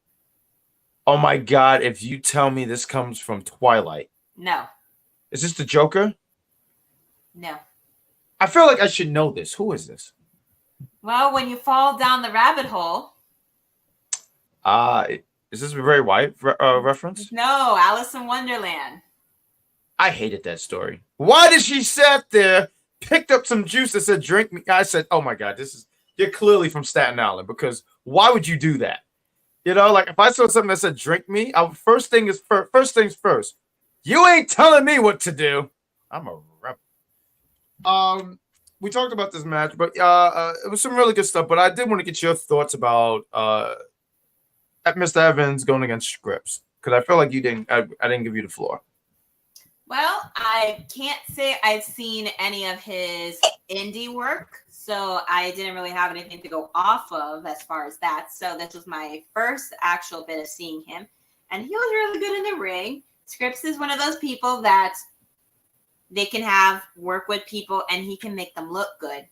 Oh my God! If you tell me this comes from Twilight. No. Is this the Joker? No. I feel like I should know this. Who is this? Well, when you fall down the rabbit hole. Is this a Bray Wyatt reference? No, Alice in Wonderland. I hated that story. Why did she sat there, picked up some juice that said "drink me"? I said, "Oh my god, you're clearly from Staten Island because why would you do that?" You know, like if I saw something that said "drink me," first things first. You ain't telling me what to do. I'm a rebel. We talked about this match, but it was some really good stuff. But I did want to get your thoughts about Mr. Evans going against Scrypts because I feel like you didn't. I didn't give you the floor. Well, I can't say I've seen any of his indie work, so I didn't really have anything to go off of as far as that. So this was my first actual bit of seeing him, and he was really good in the ring. Scrypts is one of those people that they can have work with people, and he can make them look good,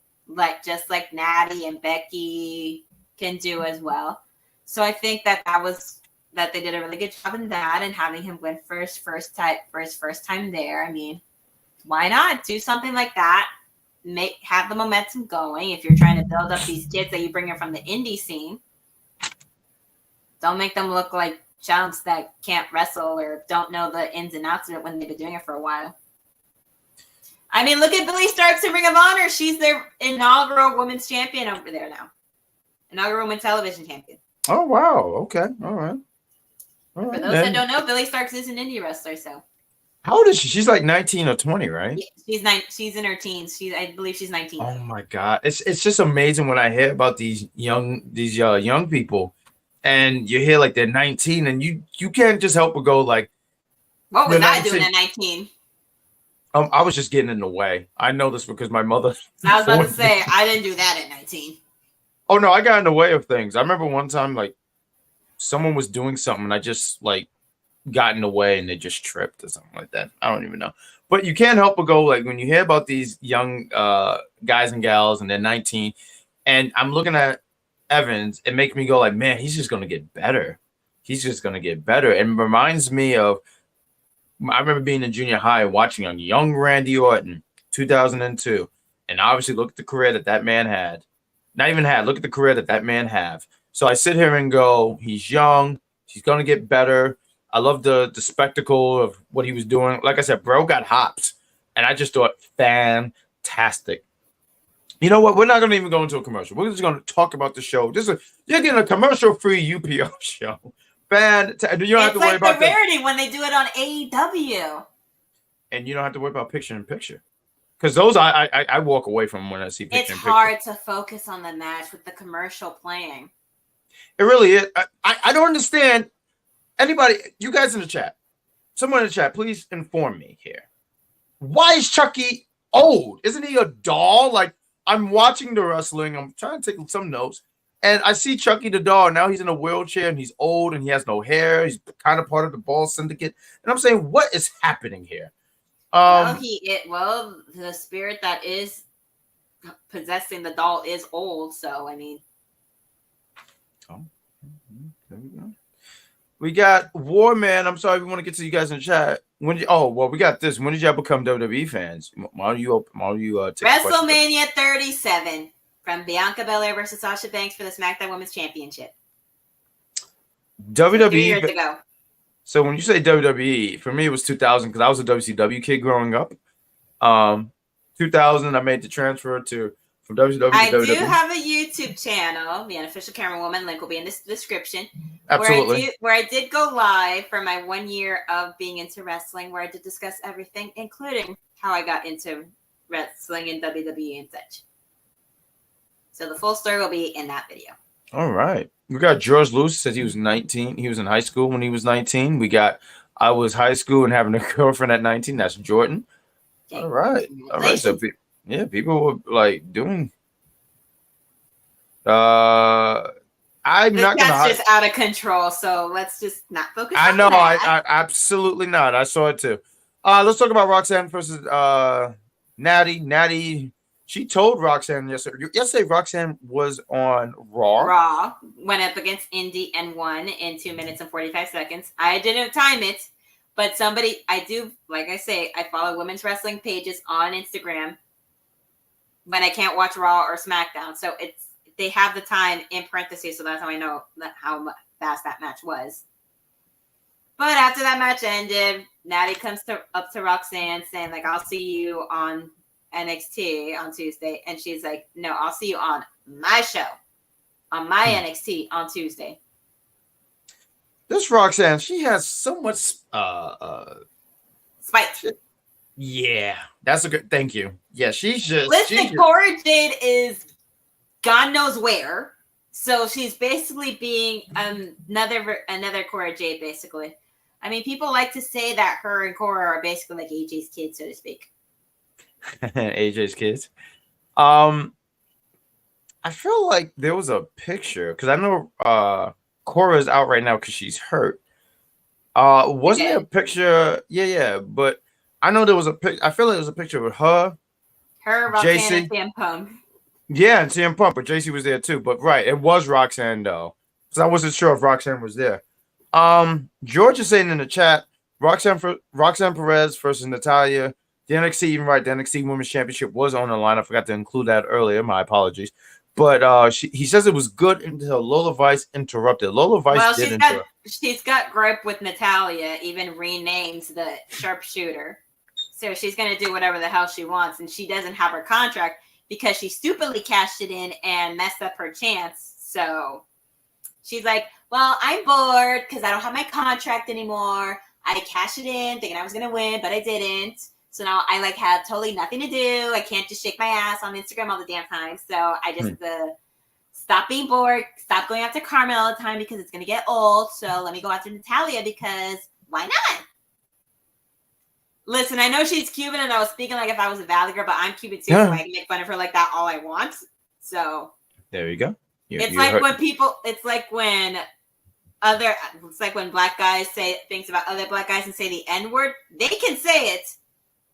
just like Natty and Becky can do as well. So I think that they did a really good job in that, and having him win first time there. I mean, why not do something like that? Have the momentum going. If you're trying to build up these kids that you bring in from the indie scene, don't make them look like chumps that can't wrestle or don't know the ins and outs of it when they've been doing it for a while. I mean, look at Billie Starkz in Ring of Honor. She's their inaugural women's champion over there now. Inaugural women's television champion. Oh wow! Okay, all right. For those that don't know, Billie Starkz is an indie wrestler. So, how old is she? She's like 19 or 20, right? Yeah, she's in her teens. I believe she's 19. Oh my god, it's just amazing when I hear about these young people, and you hear like they're 19, and you can't just help but go like, what was I doing at 19? I was just getting in the way. I know this because my mother. I was about to say I didn't do that at 19. Oh no, I got in the way of things. I remember one time like someone was doing something and I just like got in the way and they just tripped or something like that. I don't even know. But you can't help but go like when you hear about these young guys and gals and they're 19 and I'm looking at Evans, it makes me go like, man, he's just gonna get better. He's just gonna get better. And it reminds me of I remember being in junior high watching a young Randy Orton, 2002, and obviously look at the career that man had. Not even had. Look at the career that man have. So I sit here and go, he's young. He's going to get better. I love the spectacle of what he was doing. Like I said, bro got hopped. And I just thought, fantastic. You know what? We're not going to even go into a commercial. We're just going to talk about the show. You're getting a commercial-free UPO show. You don't have to worry about the rarity when they do it on AEW. And you don't have to worry about picture-in-picture. Because those I walk away from when I see picture-in-picture. It's hard to focus on the match with the commercial playing. It really is. I don't understand. Anybody, you guys in the chat, someone in the chat, please inform me here. Why is Chucky old? Isn't he a doll? Like, I'm watching the wrestling. I'm trying to take some notes. And I see Chucky the doll. Now he's in a wheelchair and he's old and he has no hair. He's kind of part of the Ball Syndicate. And I'm saying, what is happening here? The spirit that is possessing the doll is old. So, I mean. Oh, there we go. We got Warman. I'm sorry, we want to get to you guys in the chat. We got this. When did y'all become WWE fans? Why don't you take WrestleMania 37 from Bianca Belair versus Sasha Banks for the SmackDown Women's Championship. WWE 2 years ago. So when you say WWE, for me it was 2000 because I was a WCW kid growing up. 2000, I made the transfer from WCW I to WWE. do have a YouTube channel, the Unofficial Camera Woman. Link will be in the description. Absolutely. Where I did go live for my 1 year of being into wrestling, where I did discuss everything, including how I got into wrestling and WWE and such. So the full story will be in that video. All right. We got George Lewis says he was 19. He was in high school when he was 19. We got I was high school and having a girlfriend at 19. That's Jordan. Okay. All right. So people were like doing. I'm not gonna. That's just out of control. So let's just not focus. I on know. that. I absolutely not. I saw it too. Let's talk about Roxanne versus Natty. Natty. She told Roxanne yesterday Roxanne was on Raw. Raw went up against Indy and won in 2 minutes and 45 seconds. I didn't time it, but I follow women's wrestling pages on Instagram when I can't watch Raw or SmackDown. So they have the time in parentheses, so that's how I know fast that match was. But after that match ended, Natty comes up to Roxanne saying, like, I'll see you on NXT on Tuesday. And she's like, no, I'll see you on my show, on my NXT on Tuesday. This Roxanne, she has so much Spite. Yeah, that's a good. Thank you. Yeah, Listen, Cora Jade is God knows where, so she's basically being another Cora Jade, basically. I mean, people like to say that her and Cora are basically like AJ's kids, so to speak. AJ's kids. I feel like there was a picture because I know Cora's out right now because she's hurt. Wasn't there a picture? Yeah, but I know there was a pic. I feel like there was a picture of her, Roxanne, and CM Punk. Yeah, and CM Punk, but JC was there too. But right, it was Roxanne though, because I wasn't sure if Roxanne was there. George is saying in the chat, Roxanne Perez versus Natalya. The NXT, even right, the NXT Women's Championship was on the line. I forgot to include that earlier. My apologies. But he says it was good until Lola Vice interrupted. Lola Vice did interrupt. She's got gripe with Natalya, even renames the sharpshooter. So she's going to do whatever the hell she wants. And she doesn't have her contract because she stupidly cashed it in and messed up her chance. So she's like, well, I'm bored because I don't have my contract anymore. I cashed it in thinking I was going to win, but I didn't. So now I have totally nothing to do. I can't just shake my ass on Instagram all the damn time. So I just stop being bored, stop going after Carmen all the time because it's going to get old. So let me go after Natalya because why not? Listen, I know she's Cuban and I was speaking like if I was a Valley girl, but I'm Cuban too, so I can make fun of her like that all I want. So there you go. It's like when black guys say things about other black guys and say the N-word. They can say it.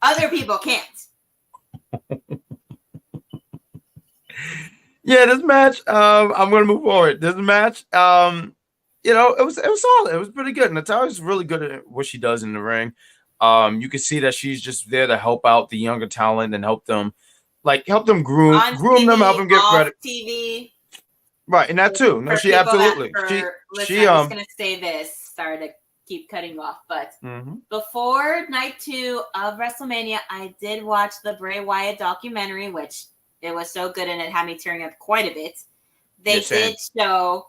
Other people can't. Yeah, this match, I'm going to move forward. This match, it was solid. It was pretty good. Natalya's really good at what she does in the ring. You can see that she's just there to help out the younger talent and help them groom TV, them, help them get ready. TV. Right, and that too. No, she absolutely. I'm just going to say this. Sorry to keep cutting off, but before night 2 of WrestleMania, I did watch the Bray Wyatt documentary, which it was so good and it had me tearing up quite a bit. They did show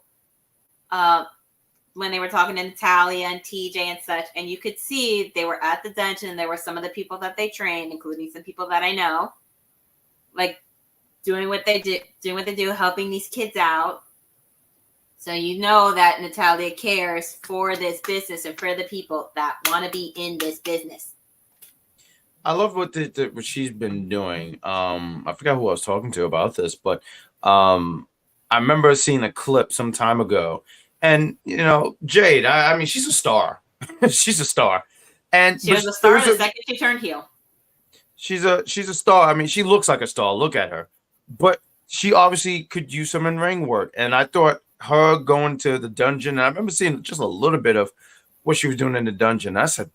when they were talking to Natalya and TJ and such, and you could see they were at the dungeon and there were some of the people that they trained, including some people that I know, doing what they do, helping these kids out. So you know that Natalya cares for this business and for the people that want to be in this business. I love what she's been doing. I forgot who I was talking to about this, but I remember seeing a clip some time ago. And, Jade, I mean, she's a star. She's a star. And she was a star the second she turned heel. She's a star. I mean, she looks like a star. Look at her. But she obviously could use some in-ring work. And I thought her going to the dungeon, and I remember seeing just a little bit of what she was doing in the dungeon. That's a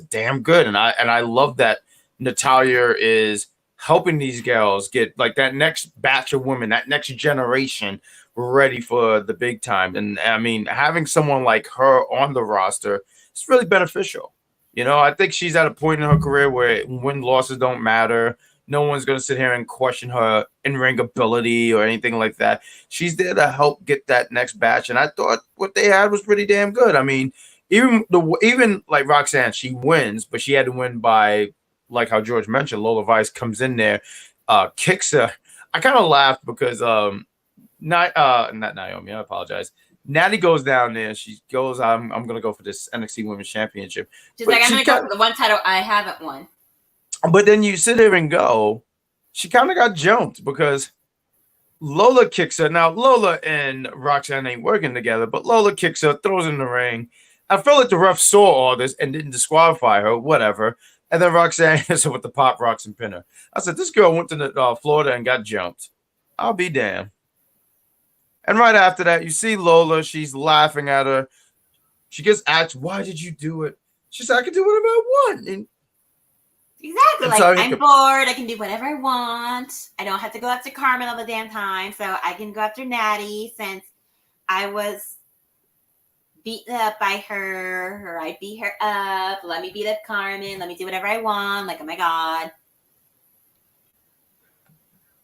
damn good. And I love that Natalya is helping these gals get that next batch of women, that next generation ready for the big time. And I mean, having someone like her on the roster is really beneficial. I think she's at a point in her career where win losses don't matter. No one's going to sit here and question her in-ring ability or anything like that. She's there to help get that next batch. And I thought what they had was pretty damn good. I mean, even like Roxanne, she wins, but she had to win by, like how George mentioned, Lola Vice comes in there, kicks her. I kind of laughed because not Naomi, I apologize. Natty goes down there. She goes, I'm going to go for this NXT Women's Championship. She's like, I'm going to go for the one title I haven't won. But then you sit there and go, she kind of got jumped because Lola kicks her. Now, Lola and Roxanne ain't working together, but Lola kicks her, throws her in the ring. I felt like the ref saw all this and didn't disqualify her, whatever. And then Roxanne hits her with the pop rocks and pin her. I said, this girl went to Florida and got jumped. I'll be damned. And right after that, you see Lola. She's laughing at her. She gets asked, why did you do it? She said, I can do whatever I want. And exactly. I'm bored. I can do whatever I want. I don't have to go after Carmen all the damn time. So I can go after Natty since I was beaten up by her, or I beat her up. Let me beat up Carmen. Let me do whatever I want. Like, oh my God.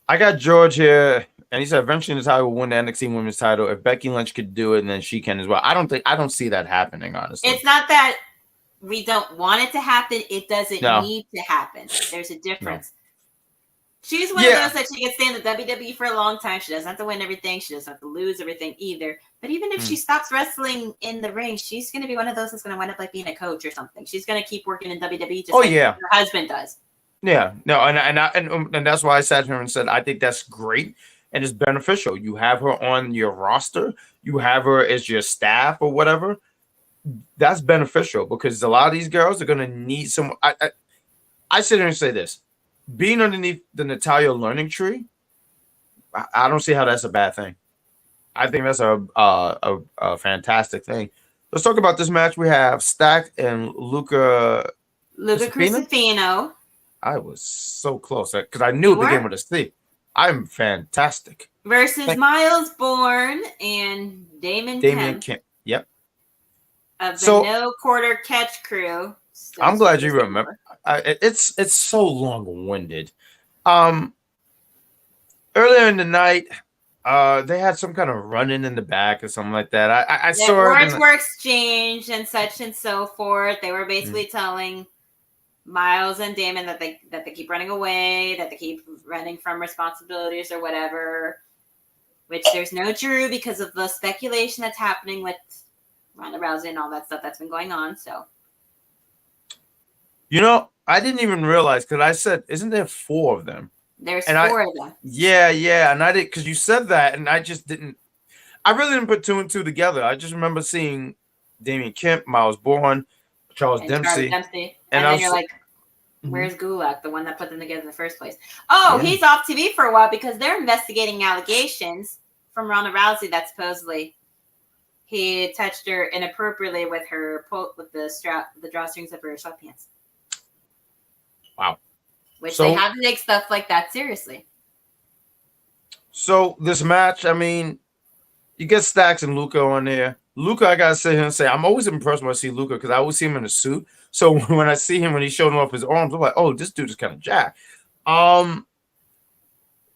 I got George here, and he said eventually Natalia will win the NXT Women's title. If Becky Lynch could do it, then she can as well. I don't see that happening, honestly. It's not that we don't want it to happen. It doesn't No. need to happen. There's a difference. No. She's one of those that she can stay in the WWE for a long time. She doesn't have to win everything. She doesn't have to lose everything either. But even if she stops wrestling in the ring, she's going to be one of those that's going to wind up like being a coach or something. She's going to keep working in WWE just like her husband does. Yeah, no, and that's why I sat here and said I think that's great and it's beneficial. You have her on your roster, you have her as your staff or whatever. That's beneficial because a lot of these girls are gonna need some. I sit here and say this: being underneath the Natalia learning tree, I don't see how that's a bad thing. I think that's a fantastic thing. Let's talk about this match. We have Stack and Luca Crucifino. I was so close because I knew the game with a C. I'm fantastic. Versus Miles Bourne and Damon Kemp. Yep. Of the No Quarter Catch crew. I'm glad you remember. It's so long-winded. Earlier in the night, they had some kind of run-in the back or something like that. I saw words were exchanged and such and so forth. They were basically telling Miles and Damon that they keep running away, that they keep running from responsibilities or whatever, which there's no true because of the speculation that's happening with Ronda Rousey and all that stuff that's been going on. So, I didn't even realize because I said, isn't there 4 of them? There's 4 of them. Yeah, and I did because you said that, and I just didn't. I really didn't put 2 and 2 together. I just remember seeing Damien Kemp, Miles Bourne, Charles Dempsey. And then you're like, where's Gulak, the one that put them together in the first place? Oh, he's off TV for a while because they're investigating allegations from Ronda Rousey that supposedly he touched her inappropriately with the drawstrings of her sweatpants. Wow. Which they have to take stuff like that seriously. So this match, I mean, you get Stacks and Luca on there. Luca, I gotta sit here and say, I'm always impressed when I see Luca because I always see him in a suit. So when I see him when he's showing off his arms, I'm like, oh, this dude is kind of jacked.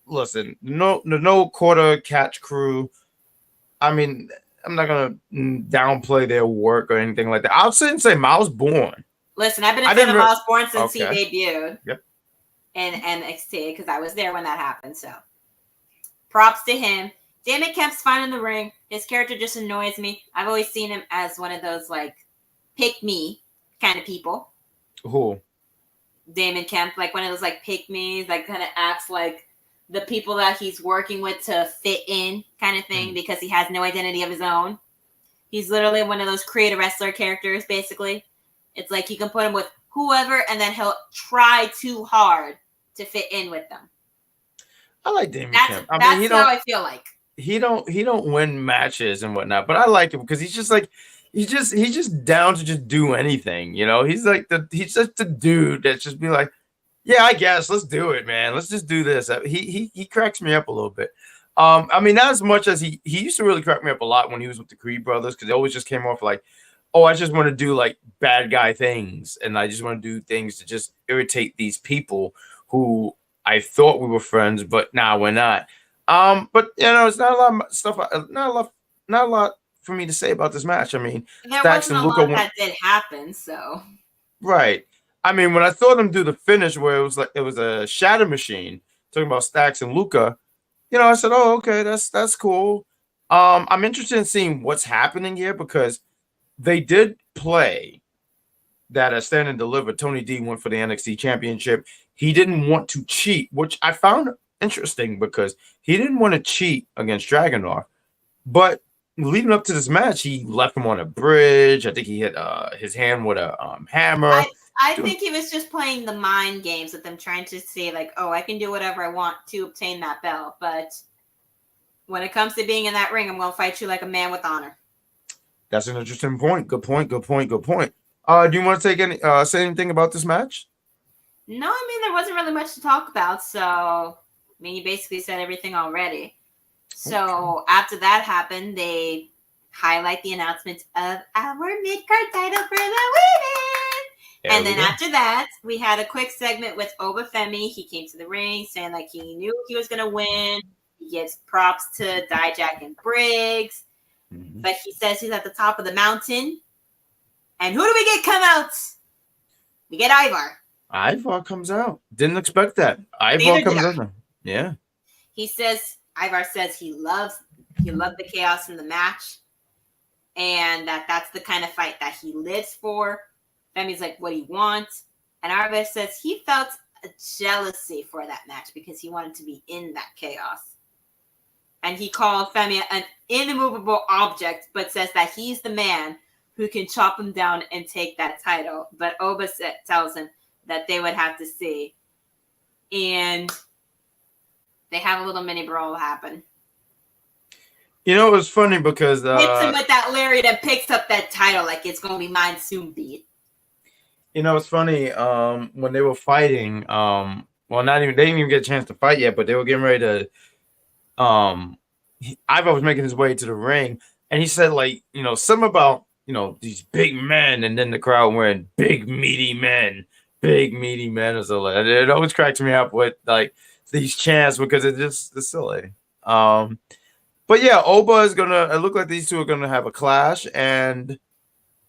Listen, no quarter catch crew. I mean, I'm not gonna downplay their work or anything like that. I'll sit and say Miles Bourne. Listen, I've been a fan of Miles Bourne since he debuted in NXT because I was there when that happened. So props to him. Damon Kemp's fine in the ring. His character just annoys me. I've always seen him as one of those like pick me kind of people. Who? Damon Kemp, like one of those like pick me's, like kind of acts like the people that he's working with to fit in kind of thing because he has no identity of his own. He's literally one of those creative wrestler characters, basically. It's like you can put him with whoever and then he'll try too hard to fit in with them. I like Damon Kemp. That's how I feel like. He don't win matches and whatnot, but I like him because he's just like he's just down to just do anything, He's like he's just the dude that just be like, yeah, I guess let's do it, man. Let's just do this. He cracks me up a little bit. I mean, not as much as he used to really crack me up a lot when he was with the Creed brothers because they always just came off like, oh, I just want to do like bad guy things and I just want to do things to just irritate these people who I thought we were friends, but now we're not. But it's not a lot of stuff. Not a lot for me to say about this match. I mean, there wasn't a lot that did happen, so right. I mean, when I saw them do the finish where it was a shatter machine talking about Stacks and Luca, I said, oh, okay, that's cool. I'm interested in seeing what's happening here because they did play that at Stand and Deliver. Tony D went for the NXT Championship. He didn't want to cheat, which I found interesting because he didn't want to cheat against Dragunov. But leading up to this match, he left him on a bridge. I think he hit his hand with a hammer. I think he was just playing the mind games with them, trying to say like, oh, I can do whatever I want to obtain that belt. But when it comes to being in that ring, I'm going to fight you like a man with honor. That's an interesting point. Good point. Do you want to say anything about this match? No, I mean, there wasn't really much to talk about. So, I mean, you basically said everything already. So after that happened, they highlight the announcement of our mid-card title for the women. And then after that, we had a quick segment with Obafemi. He came to the ring saying like he knew he was going to win. He gives props to Dijak and Briggs. Mm-hmm. But he says he's at the top of the mountain. And who do we get come out? We get Ivar. Ivar comes out. Didn't expect that. Ivar comes out. Yeah. Ivar says he loved the chaos in the match. And that's the kind of fight that he lives for. Femi's like, what do you want? And Ivar says he felt a jealousy for that match because he wanted to be in that chaos. And he called Femi an immovable object, but says that he's the man who can chop him down and take that title. But Oba tells him that they would have to see. And they have a little mini brawl happen. You know, it was funny because hits him with that lariat and picks up that title like it's gonna be mine soon, beat. You know, it's funny. When they were fighting, they didn't even get a chance to fight yet, but they were getting ready to. Ivar was making his way to the ring, and he said, like, you know, something about, you know, these big men, and then the crowd went, big meaty men or something. It always cracks me up with like these chants because it's silly. But yeah, Oba is gonna. It look like these two are gonna have a clash, and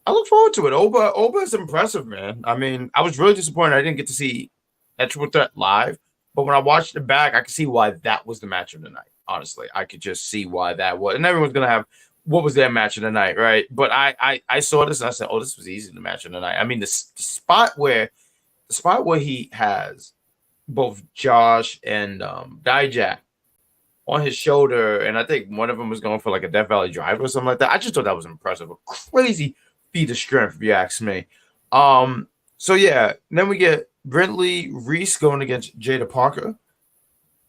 I look forward to it. Oba is impressive, man. I mean, I was really disappointed I didn't get to see that Triple Threat live, but when I watched it back, I could see why that was the match of the night. Honestly, I could just see why that was, and everyone's gonna have what was their match of the night, right? But I saw this and I said, oh, this was easy the match of the night. I mean, the spot where he has both Josh and Dijak on his shoulder, and I think one of them was going for like a Death Valley Drive or something like that. I just thought that was impressive. A crazy feat of strength, if you ask me. So yeah, then we get Brinley Reece going against Jaida Parker.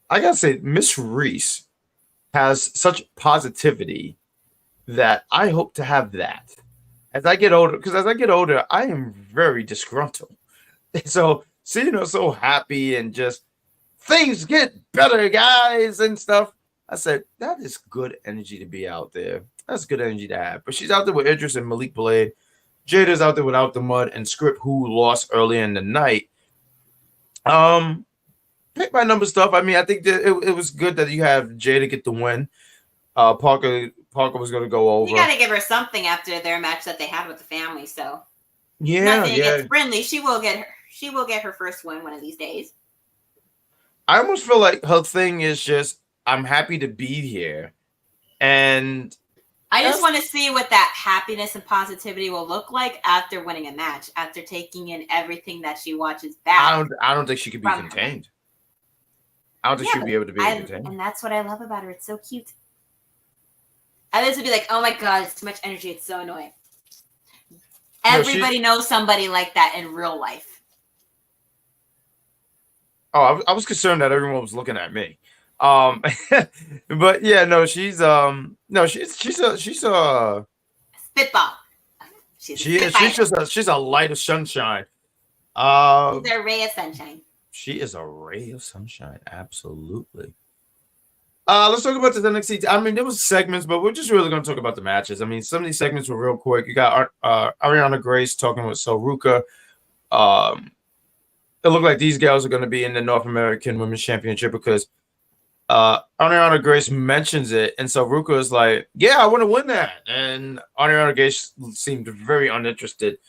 I gotta say, Miss Reece has such positivity that I hope to have that as I get older. Because as I get older, I am very disgruntled. So seeing her so happy and just things get better, guys, and stuff. I said, that is good energy to be out there. That's good energy to have. But she's out there with Idris and Malik Blade. Jada's out there without the mud and Scrypts, who lost early in the night. Pick my number stuff. I mean, I think that it was good that you have Jaida get the win. Parker was going to go over. You got to give her something after their match that they had with the family. So yeah, nothing against Brinley. She will get her first win one of these days. I almost feel like her thing is just, I'm happy to be here. And I just want to see what that happiness and positivity will look like after winning a match, after taking in everything that she watches back. I don't think she could be contained. I don't think she'd be able to be contained. And that's what I love about her. It's so cute. Others would be like, oh my God, it's too much energy. It's so annoying. Everybody knows somebody like that in real life. Oh, I was concerned that everyone was looking at me. But yeah, no, she's a spitball. She's a light of sunshine. She's a ray of sunshine. She is a ray of sunshine, absolutely. Let's talk about the NXT. I mean, there was segments, but we're just really going to talk about the matches. I mean, some of these segments were real quick. You got Ariana Grace talking with Soruka. It looked like these gals are going to be in the North American Women's Championship because Ariana Grace mentions it, and Soruka is like, "Yeah, I want to win that." And Ariana Grace seemed very uninterested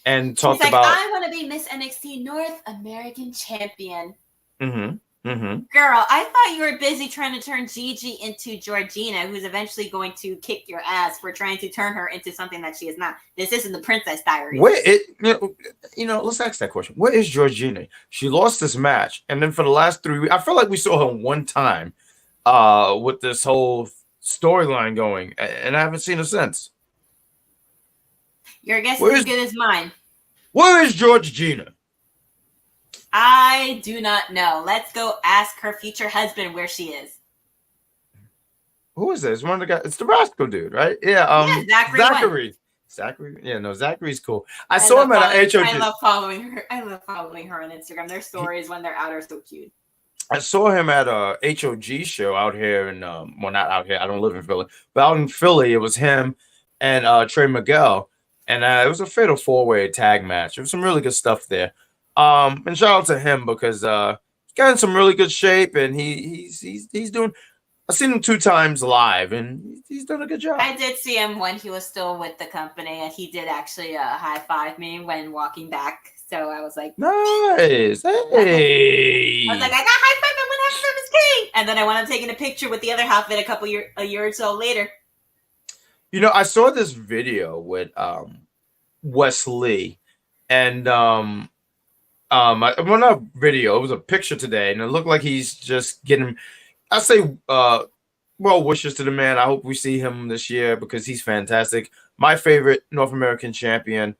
and talked about, "I want to be Miss NXT North American Champion." Mm-hmm. Mm-hmm. Girl, I thought you were busy trying to turn Gigi into Georgina, who's eventually going to kick your ass for trying to turn her into something that she is not. This isn't the Princess Diaries. Let's ask that question. Where is Georgina? She lost this match, and then for the last 3 weeks, I feel like we saw her one time with this whole storyline going, and I haven't seen her since. Your guess is as good as mine. Where is Georgina? I do not know. Let's go ask her future husband where she is. Who is this? One of the guys. It's the Roscoe dude, right? Yeah. Zachary. Zachary. Yeah, no, Zachary's cool. I saw him at HOG. I love following her. I love following her on Instagram. Their stories when they're out are so cute. I saw him at a HOG show out here in well, not out here. I don't live in Philly, but out in Philly, it was him, and Trey Miguel. And it was a fatal 4-way tag match. There was some really good stuff there. And shout out to him because he's got in some really good shape, and he's doing. I've seen him 2 times live, and he's done a good job. I did see him when he was still with the company, and he did actually high five me when walking back. So I was like, nice. Hey. I was like, I got high five him when half of his king. And then I wound up taking a picture with the other half of it a year or so later. You know, I saw this video with Wesley, and well, not a video, it was a picture today, and it looked like he's just getting. I say, well wishes to the man. I hope we see him this year because he's fantastic. My favorite North American champion.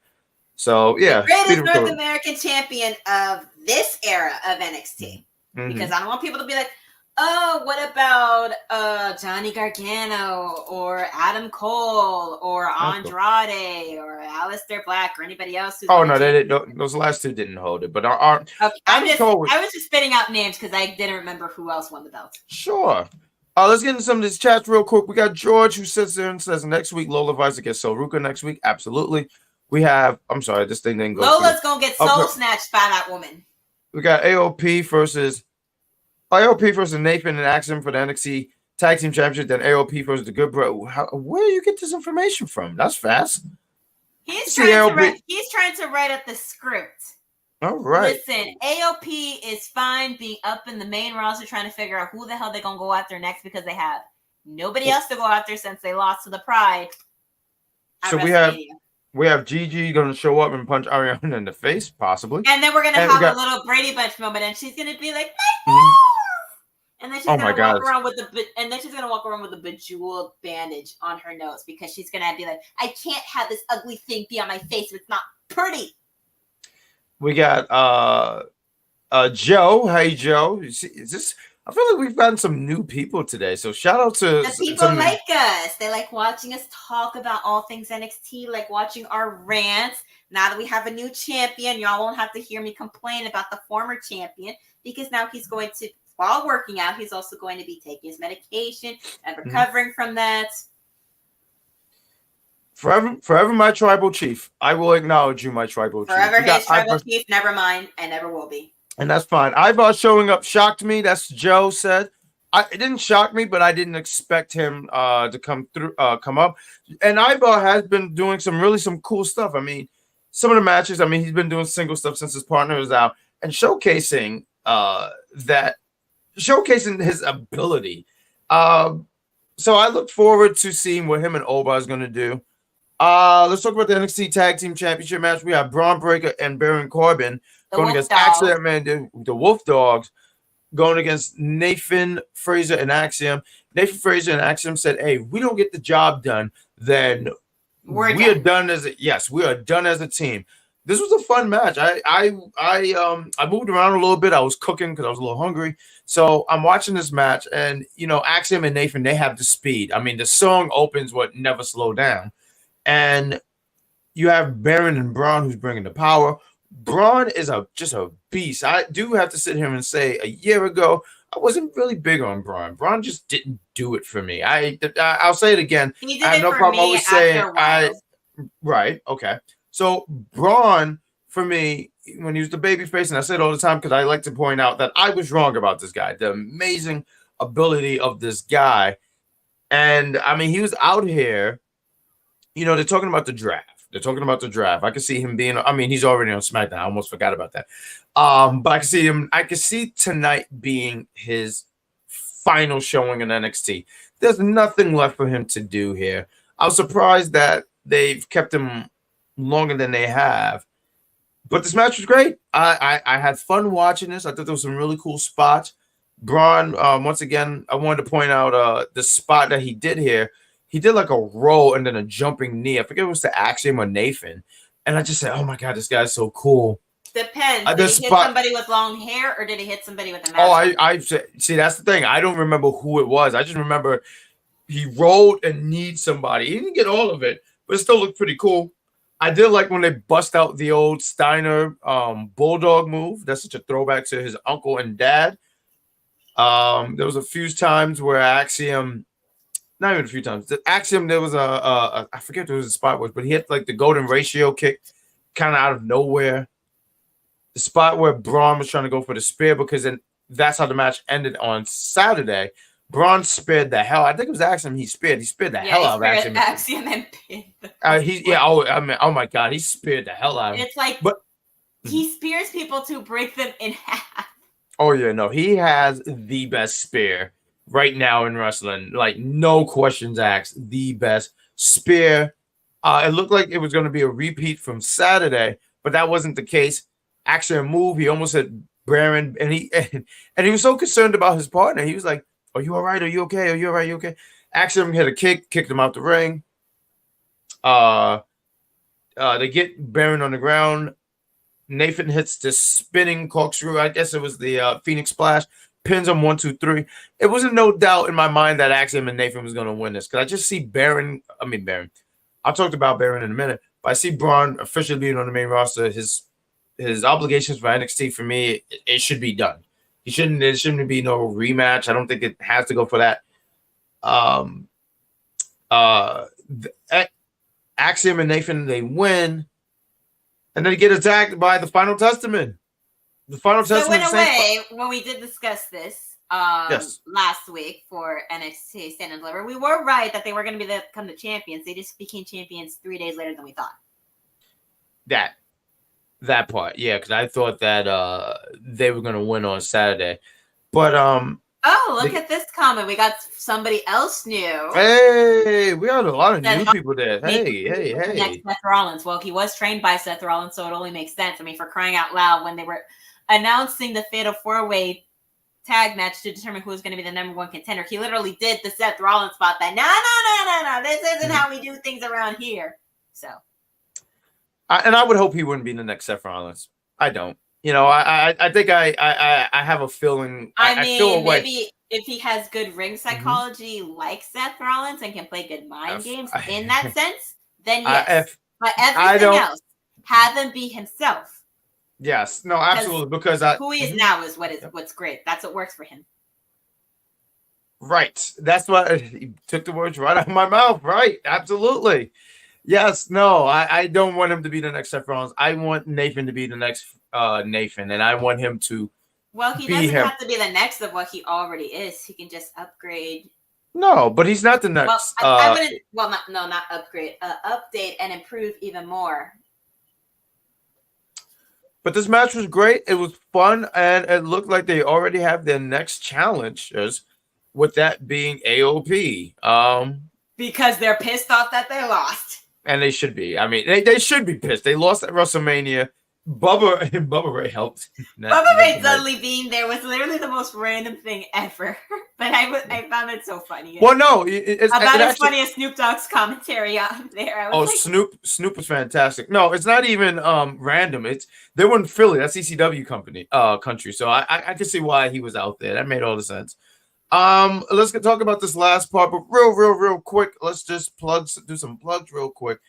So yeah, the greatest North American champion of this era of NXT. Mm-hmm. Because I don't want people to be like, oh, what about Johnny Gargano or Adam Cole or Andrade or Aleister Black or anybody else? Oh no, those last 2 didn't hold it. But okay, I was just spitting out names because I didn't remember who else won the belt. Sure. Let's get into some of these chats real quick. We got George who sits there and says next week Lola Vice against Sol Ruka next week. Absolutely. We have. I'm sorry, this thing didn't go. Lola's gonna get soul snatched by that woman. We got AOP versus Nathan and Axiom for the NXT Tag Team Championship. Then AOP versus the Good Bro. Where do you get this information from? That's fast. He's trying to write up the script. All right. Listen, AOP is fine being up in the main roster trying to figure out who the hell they're gonna go after next because they have nobody else to go after since they lost to the Pride. So we have Gigi going to show up and punch Ariana in the face, possibly. And then we're going to have a little Brady Bunch moment, and she's going to be like, and then she's going to walk around with a bejeweled bandage on her nose because she's going to be like, I can't have this ugly thing be on my face if it's not pretty. We got Joe. Hey, Joe. Is this? I feel like we've gotten some new people today. So shout out to the people like us. They like watching us talk about all things NXT, like watching our rants. Now that we have a new champion, y'all won't have to hear me complain about the former champion because now he's going to, while working out, he's also going to be taking his medication and recovering from that. Forever my tribal chief. I will acknowledge you, my tribal chief. Forever his tribal chief, never mind, and never will be. And that's fine. Ivar showing up shocked me. That's Joe said. It didn't shock me, but I didn't expect him to come up. And Ivar has been doing some cool stuff. I mean, some of the matches. I mean, he's been doing single stuff since his partner was out and showcasing his ability. So I look forward to seeing what him and Oba is going to do. Let's talk about the NXT Tag Team Championship match. We have Bron Breakker and Baron Corbin going against Axiom and the Wolf Dogs, going against Nathan Frazer and Axiom. Nathan Frazer and Axiom said, "Hey, we don't get the job done, then we are done as a team." This was a fun match. I moved around a little bit. I was cooking because I was a little hungry. So I'm watching this match, and Axiom and Nathan, they have the speed. I mean, the song opens what Never Slow Down, and you have Baron and Bron who's bringing the power. Bron is just a beast. I do have to sit here and say, a year ago, I wasn't really big on Bron. Bron just didn't do it for me. I'll say it again. I have no problem always saying right. Okay. So Bron, for me, when he was the babyface, and I say it all the time because I like to point out that I was wrong about this guy. The amazing ability of this guy. And I mean, he was out here, they're talking about the draft. I can see him being, he's already on SmackDown. I almost forgot about that. But I can see tonight being his final showing in NXT. There's nothing left for him to do here. I was surprised that they've kept him longer than they have. But this match was great. I had fun watching this. I thought there was some really cool spots. Bron, once again, I wanted to point out the spot that he did here. He did like a roll and then a jumping knee. I forget if it was to Axiom or Nathan. And I just said, oh my God, this guy's so cool. Depends. Did he hit somebody with long hair or did he hit somebody with a mask? I see, that's the thing. I don't remember who it was. I just remember he rolled and kneed somebody. He didn't get all of it, but it still looked pretty cool. I did like when they bust out the old Steiner bulldog move. That's such a throwback to his uncle and dad. There was a few times where Axiom not even a few times. The Axiom, there was I forget what the spot was, but he had like the golden ratio kick kind of out of nowhere. The spot where Bron was trying to go for the spear, because then that's how the match ended on Saturday. Bron speared the hell. I think it was Axiom. He speared the hell out of Axiom. Axiom and pinned. Oh my God, he speared the hell out of him. It's like, but he spears people to break them in half. Oh yeah, no, he has the best spear right now in wrestling. Like, no questions asked. The best spear. It looked like it was going to be a repeat from Saturday, but that wasn't the case. Actually, a move. He almost hit Baron, and he was so concerned about his partner. He was like, "Are you all right? Are you okay? Are you all right? You okay?" Axiom hit a kick, kicked him out the ring. They get Baron on the ground. Nathan hits the spinning corkscrew. I guess it was the Phoenix Splash. Pins him 1, 2, 3. It wasn't no doubt in my mind that Axiom and Nathan was going to win this, because I just see Baron. I'll talk about Baron in a minute, but I see Bron officially being on the main roster. His obligations for NXT, for me, it should be done. There shouldn't be no rematch. I don't think it has to go for that. Axiom and Nathan, they win, and then they get attacked by the Final Testament. The Final Testament. So in a way, when we did discuss this last week for NXT Stand and Deliver, we were right that they were going to become the champions. They just became champions 3 days later than we thought. That part, yeah, because I thought that they were going to win on Saturday, but look at this comment. We got somebody else new. Hey, we had a lot of new people there. Hey. Next, Seth Rollins. Well, he was trained by Seth Rollins, so it only makes sense. I mean, for crying out loud, when they were announcing the Fatal 4-Way tag match to determine who was going to be the number one contender, he literally did the Seth Rollins spot that, no, this isn't how we do things around here. So. And I would hope he wouldn't be the next Seth Rollins. I don't. I think I have a feeling. I mean, maybe if he has good ring psychology like Seth Rollins and can play good mind games in that sense, then yes. But everything else, have him be himself. Yes. No, absolutely. Because who he is now is what's great. That's what works for him. Right. That's what he took the words right out of my mouth. Right. Absolutely. Yes. No, I don't want him to be the next Seth Rollins. I want Nathan to be the next Nathan, and I want him to. Well, he doesn't have to be the next of what he already is. He can just upgrade. No, but he's not the next. Well, I wouldn't. Well, not upgrade. Update and improve even more. But this match was great. It was fun, and it looked like they already have their next challengers, with that being AOP. Because they're pissed off that they lost. And they should be. I mean, they should be pissed. They lost at WrestleMania. Bubba Ray helped. Bubba Ray suddenly being there was literally the most random thing ever. But I found it so funny. Well, no, it's about as funny as Snoop Dogg's commentary on there. Snoop was fantastic. No, it's not even random. They were in Philly. That's ECW country. So I can see why he was out there. That made all the sense. Let's talk about this last part, but real quick. Let's just do some plugs real quick.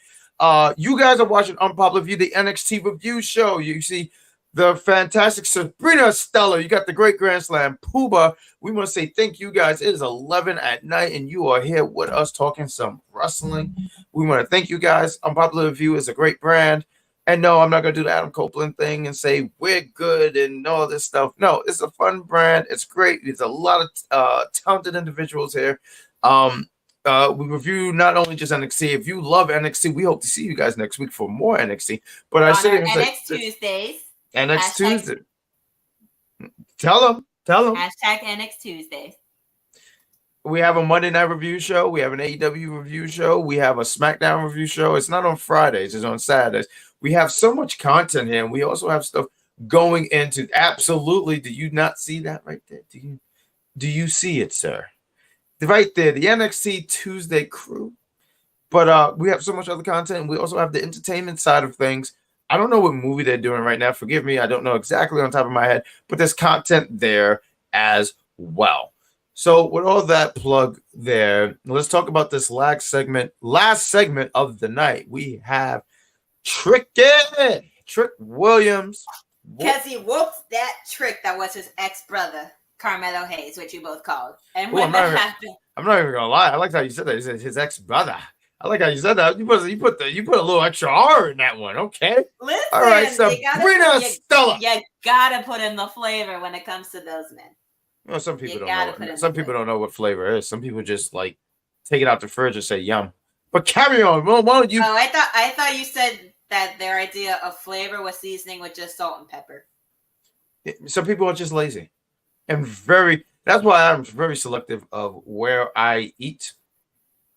You guys are watching Unpopular Review, the NXT review show. You see the fantastic Sabrina Stella. You got the great Grand Slam Pooba. We want to say thank you guys. It is 11 at night, and you are here with us talking some wrestling. We want to thank you guys. Unpopular Review is a great brand. And no, I'm not going to do the Adam Copeland thing and say we're good and all this stuff. No, it's a fun brand. It's great. There's a lot of talented individuals here. We review not only just NXT. If you love NXT, we hope to see you guys next week for more NXT. But I say NXT Tuesdays. NXT Tuesday. Tell them. Hashtag NXT Tuesdays. We have a Monday Night Review show. We have an AEW review show. We have a SmackDown review show. It's not on Fridays. It's on Saturdays. We have so much content here, and we also have stuff going into. Absolutely. Do you not see that right there? Do you see it, sir? Right there, the NXT Tuesday crew. But we have so much other content. And we also have the entertainment side of things. I don't know what movie they're doing right now. Forgive me. I don't know exactly on top of my head. But there's content there as well. So with all that plug there, let's talk about this last segment of the night. We have Trick Williams. Because he whooped that Trick that was his ex-brother, Carmelo Hayes, which you both called. And when that happened, I'm not even gonna lie. I like how you said that. He said his ex-brother. I like how you said that. You put a little extra R in that one. Okay. Listen, All right, Sabrina Stella. You gotta put in the flavor when it comes to those men. Well, some people don't know. Some people don't know what flavor is. Some people just like take it out the fridge and say yum. But carry on. Well, why don't you? Oh, I thought you said that their idea of flavor was seasoning with just salt and pepper. Some people are just lazy, and that's why I'm very selective of where I eat.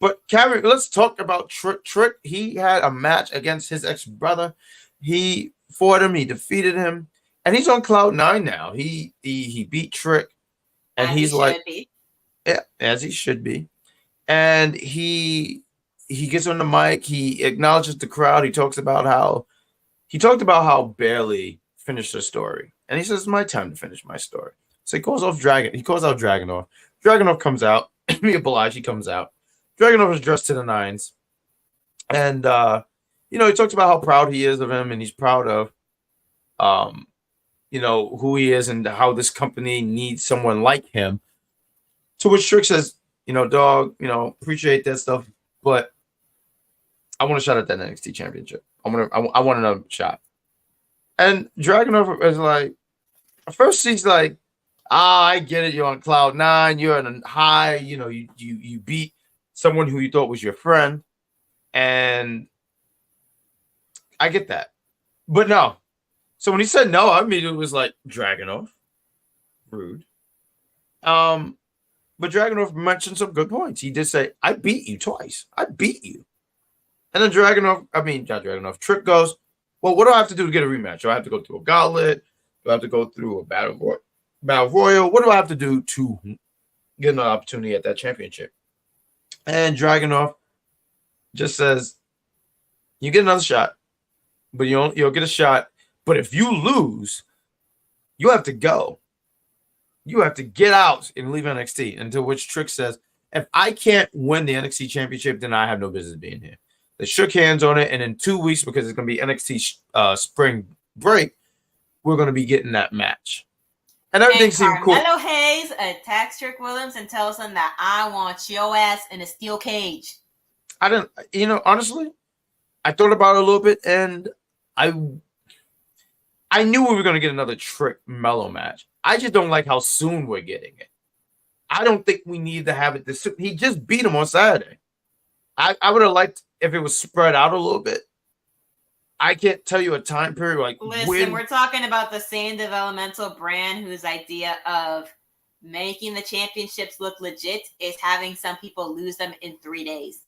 But let's talk about Trick. Trick, he had a match against his ex-brother. He fought him, he defeated him, and he's on cloud 9 now. He beat Trick, and he's like, yeah, as he should be. And he gets on the mic, he acknowledges the crowd, he talked about how Bailey finished her story. And he says, it's my time to finish my story. So he calls out Dragunov. Dragunov comes out. Mia Balaji comes out. Dragunov is dressed to the nines. And, he talks about how proud he is of him, and he's proud of, who he is and how this company needs someone like him. To which Trick says, dog, appreciate that stuff, but I want a shot at that NXT championship. I want another shot. And Dragunov is like, at first he's like, I get it. You're on cloud 9. You're on a high. You beat someone who you thought was your friend. And I get that. But no. So when he said no, I mean, it was like Dragunov. Rude. But Dragunov mentioned some good points. He did say, I beat you twice. I beat you. And then Trick goes, well, what do I have to do to get a rematch? Do I have to go through a gauntlet? Do I have to go through a battle royal? What do I have to do to get an opportunity at that championship? And Dragunov just says, you get another shot, but you'll get a shot. But if you lose, you have to go. You have to get out and leave NXT. Until which Trick says, if I can't win the NXT championship, then I have no business being here. They shook hands on it, and in 2 weeks, because it's going to be NXT spring break, we're going to be getting that match. And everything seemed cool. Carmelo Hayes attacks Trick Williams and tells him that I want your ass in a steel cage. I didn't, honestly, I thought about it a little bit, and I knew we were going to get another Trick Mello match. I just don't like how soon we're getting it. I don't think we need to have it this soon. He just beat him on Saturday. I would have liked if it was spread out a little bit. I can't tell you a time period Listen, we're talking about the same developmental brand whose idea of making the championships look legit is having some people lose them in 3 days.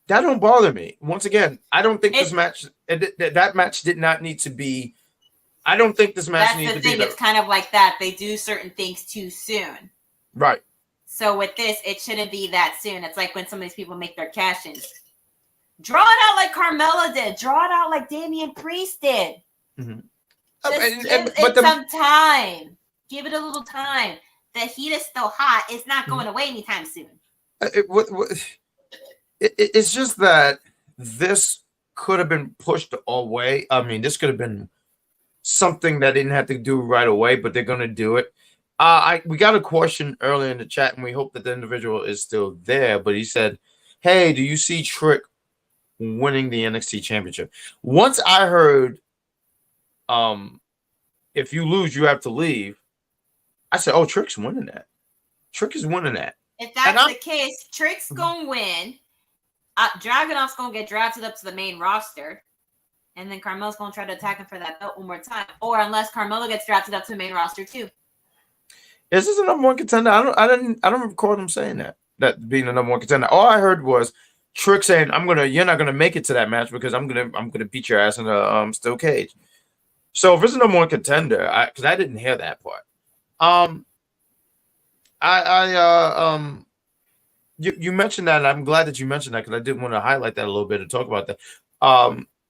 That don't bother me. Once again, I don't think this match that match did not need to be. I don't think this match needs to be. That's the thing. It's kind of like that. They do certain things too soon. Right. So with this, it shouldn't be that soon. It's like when some of these people make their cash-ins. Draw it out like Carmella did. Draw it out like Damian Priest did. Mm-hmm. Just give it some time. Give it a little time. The heat is still hot. It's not going away anytime soon. It's just that this could have been pushed away. I mean, this could have been something that didn't have to do right away, but they're going to do it. We got a question earlier in the chat, and we hope that the individual is still there. But he said, hey, do you see Trick winning the NXT championship? Once I heard, if you lose, you have to leave, I said, oh, Trick's winning that. Trick is winning that. If that's the case, Trick's going to win. Dragunov's going to get drafted up to the main roster. And then Carmelo's going to try to attack him for that belt one more time. Or unless Carmelo gets drafted up to the main roster too. Is this a number one contender? I don't recall him saying that being a number one contender. All I heard was Trick saying, you're not gonna make it to that match because I'm gonna beat your ass in a steel cage. So if it's a number one contender, because I didn't hear that part. You mentioned that, and I'm glad that you mentioned that because I did want to highlight that a little bit and talk about that.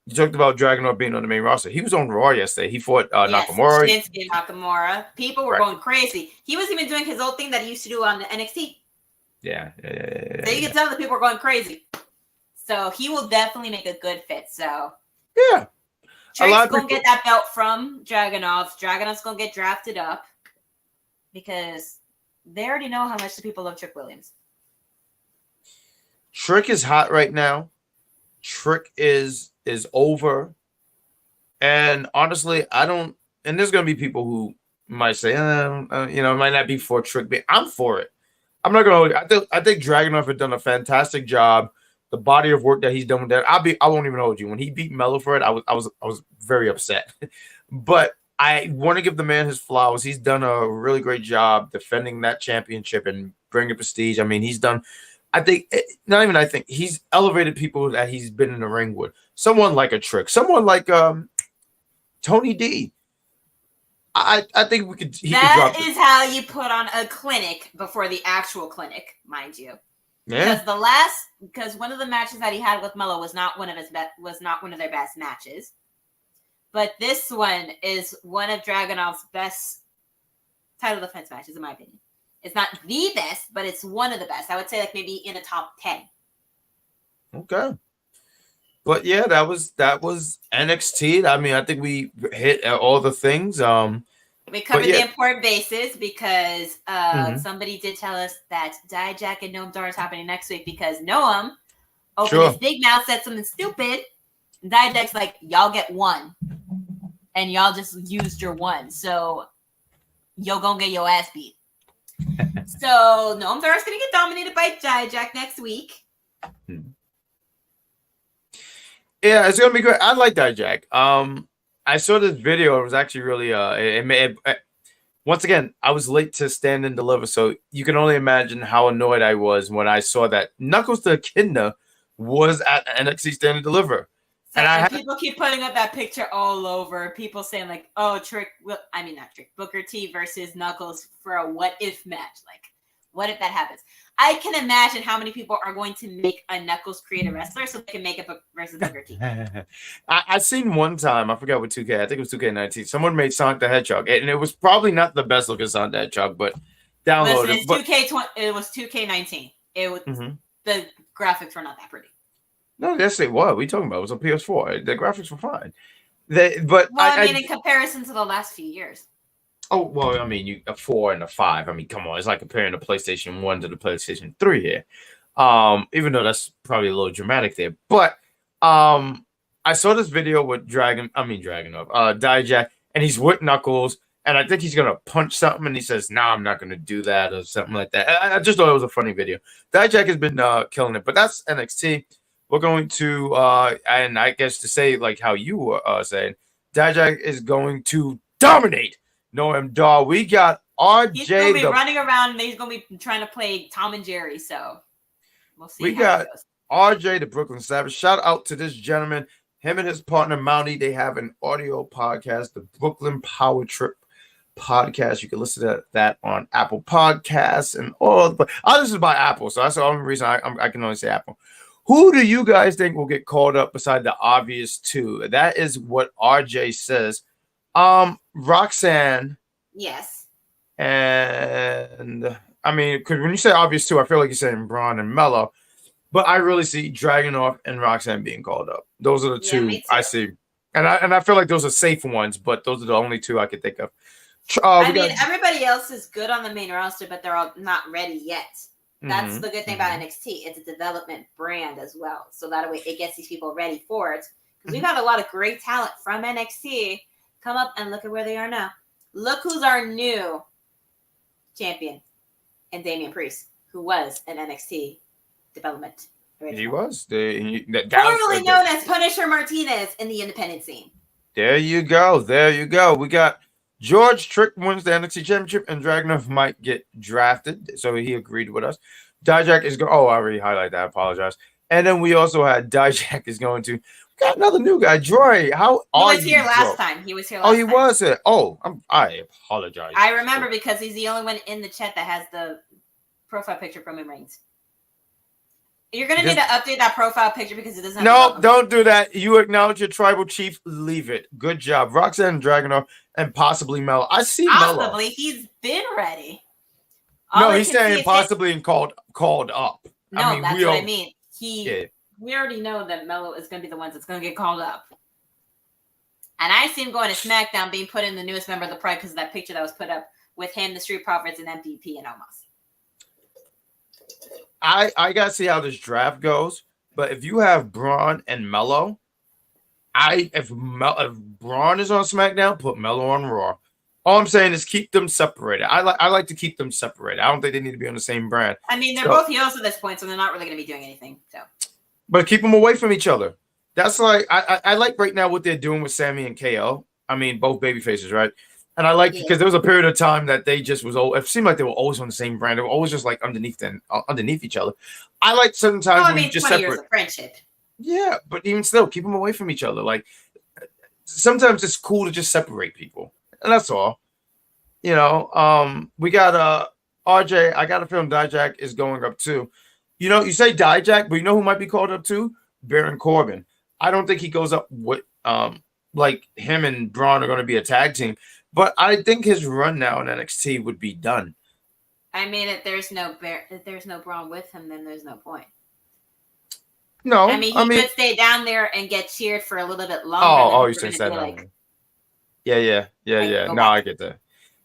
You talked about Dragunov being on the main roster. He was on Raw yesterday. He fought Nakamura. Shinsuke Nakamura. People were going crazy. He was even doing his old thing that he used to do on the NXT. Yeah. So you can tell that people were going crazy. So he will definitely make a good fit. So yeah, Trick's going to get that belt from Dragunov. Dragunov's going to get drafted up because they already know how much the people love Trick Williams. Trick is hot right now. Trick is over. And honestly, I don't. And there's gonna be people who might say, it might not be for Trick, but I'm for it. I'm not gonna hold you. I think Dragunov had done a fantastic job. The body of work that he's done with that, I won't even hold you. When he beat Melo for it, I was very upset. But I want to give the man his flowers. He's done a really great job defending that championship and bringing prestige. I mean, he's done. He's elevated people that he's been in the ring with. Someone like a Trick, someone like Tony D. I think we could. That is how you put on a clinic before the actual clinic, mind you. Yeah. Because one of the matches that he had with Melo was not one of their best matches. But this one is one of Dragunov's best title defense matches, in my opinion. It's not the best, but it's one of the best. I would say like maybe in the top 10. Okay. But yeah, that was NXT. I mean, I think we hit all the things. We covered the important bases because somebody did tell us that Dijak and Noam Dar is happening next week because Noam opened his big mouth, said something stupid. And Dijak's like, y'all get one. And y'all just used your one. So you're going to get your ass beat. So Noam Dar is going to get dominated by Dijak next week. Yeah, it's going to be great. I like Dijak. I saw this video. It was actually really once again, I was late to Stand and Deliver, so you can only imagine how annoyed I was when I saw that Knuckles the Echidna was at NXT Stand and Deliver. And people keep putting up that picture all over. People saying like, "Oh, Booker T versus Knuckles for a what if match." Like, what if that happens? I can imagine how many people are going to make a Knuckles create a wrestler so they can make it versus Booker T. I seen one time, I forgot what 2K, I think it was 2K19. Someone made Sonic the Hedgehog, and it was probably not the best looking Sonic the Hedgehog, but download it. It was 2K19. It was the graphics were not that pretty. No, yes, they were. What are you talking about? It was on PS4. The graphics were fine. In comparison to the last few years. Oh, well, I mean, a 4 and a 5. I mean, come on. It's like comparing the PlayStation 1 to the PlayStation 3 here. Even though that's probably a little dramatic there. But I saw this video with Dijak, and he's with Knuckles, and I think he's going to punch something, and he says, "Nah, I'm not going to do that," or something like that. I just thought it was a funny video. Dijak has been killing it, but that's NXT. We're going to, and I guess to say like how you were saying, Dijak is going to dominate Noam Dar. We got RJ. He's going to be running around and he's going to be trying to play Tom and Jerry. So we'll see. We got RJ, the Brooklyn Savage. Shout out to this gentleman. Him and his partner, Mountie, they have an audio podcast, the Brooklyn Power Trip podcast. You can listen to that on Apple Podcasts and all. But this is by Apple, so that's the only reason I can only say Apple. Who do you guys think will get called up beside the obvious two? That is what RJ says. Roxanne. Yes. And I mean, because when you say obvious two, I feel like you're saying Bron and Melo. But I really see Dragunov and Roxanne being called up. Those are the two I see. And I feel like those are safe ones, but those are the only two I could think of. Everybody else is good on the main roster, but they're all not ready yet. That's the good thing about NXT. It's a development brand as well. So that way it gets these people ready for it. Because we've had a lot of great talent from NXT come up and look at where they are now. Look who's our new champion. And Damian Priest, who was an NXT development. Original. He was. Formerly known as Punisher Martinez in the independent scene. There you go. We got George Trick wins the NXT Championship, and Dragunov might get drafted, so he agreed with us. Dijak is going. Oh, I already highlighted that. I apologize. And then we also had Dijak is going to. We got another new guy, Joy. How are you? He was here last time. He was here. Oh, he was here. Oh, I apologize. I remember because he's the only one in the chat that has the profile picture from him Reigns. You're gonna need to update that profile picture because it doesn't. No, don't do that. You acknowledge your tribal chief. Leave it. Good job, Roxanne, Dragunov, and possibly Melo. I see Melo. Possibly, he's been ready. No, he's saying possibly and called up. No, that's what I mean. We already know that Melo is going to be the ones that's going to get called up. And I see him going to SmackDown, being put in the newest member of the Pride because of that picture that was put up with him, the Street Profits, and MVP and Omos. I gotta see how this draft goes. But if you have Bron and Melo, if Bron is on SmackDown, put Melo on Raw. All I'm saying is keep them separated. I like to keep them separated. I don't think they need to be on the same brand. I mean, they're both heels at this point, so they're not really going to be doing anything. So, but keep them away from each other. That's like I like right now what they're doing with Sammy and KO. I mean, both baby faces, right? And I like because there was a period of time that they just was. It seemed like they were always on the same brand. They were always just like underneath each other. I like certain times when you just 20 separate. years of friendship. Yeah, but even still, keep them away from each other. Like sometimes it's cool to just separate people, and that's all. We got RJ. I got a feeling Dijak is going up too. You say Dijak, but you know who might be called up too? Baron Corbin. I don't think he goes up with like him and Bron are going to be a tag team, but I think his run now in NXT would be done. I mean, if there's no Bron with him, then there's no point. No, I mean, he could stay down there and get cheered for a little bit longer. Oh, you said that. Yeah. No, I get that.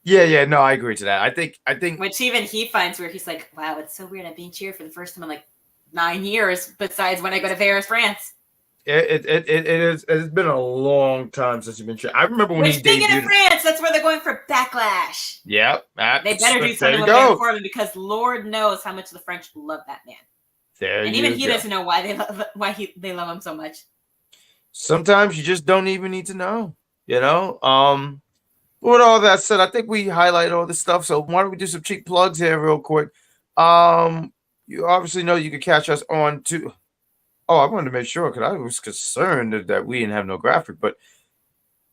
Yeah. No, I agree to that. I think which even he finds where he's like, wow, it's so weird. I'm being cheered for the first time in like 9 years. Besides when I go to Paris, France. It's been a long time since you've been cheered. I remember when he debuted in France. That's where they're going for Backlash. Yep. They better do something with Baron Corbin because Lord knows how much the French love that man. And even he doesn't know why they love him so much. Sometimes you just don't even need to know, With all that said, I think we highlight all this stuff. So why don't we do some cheap plugs here real quick? You obviously know you can catch us on to. Oh, I wanted to make sure because I was concerned that we didn't have no graphic, but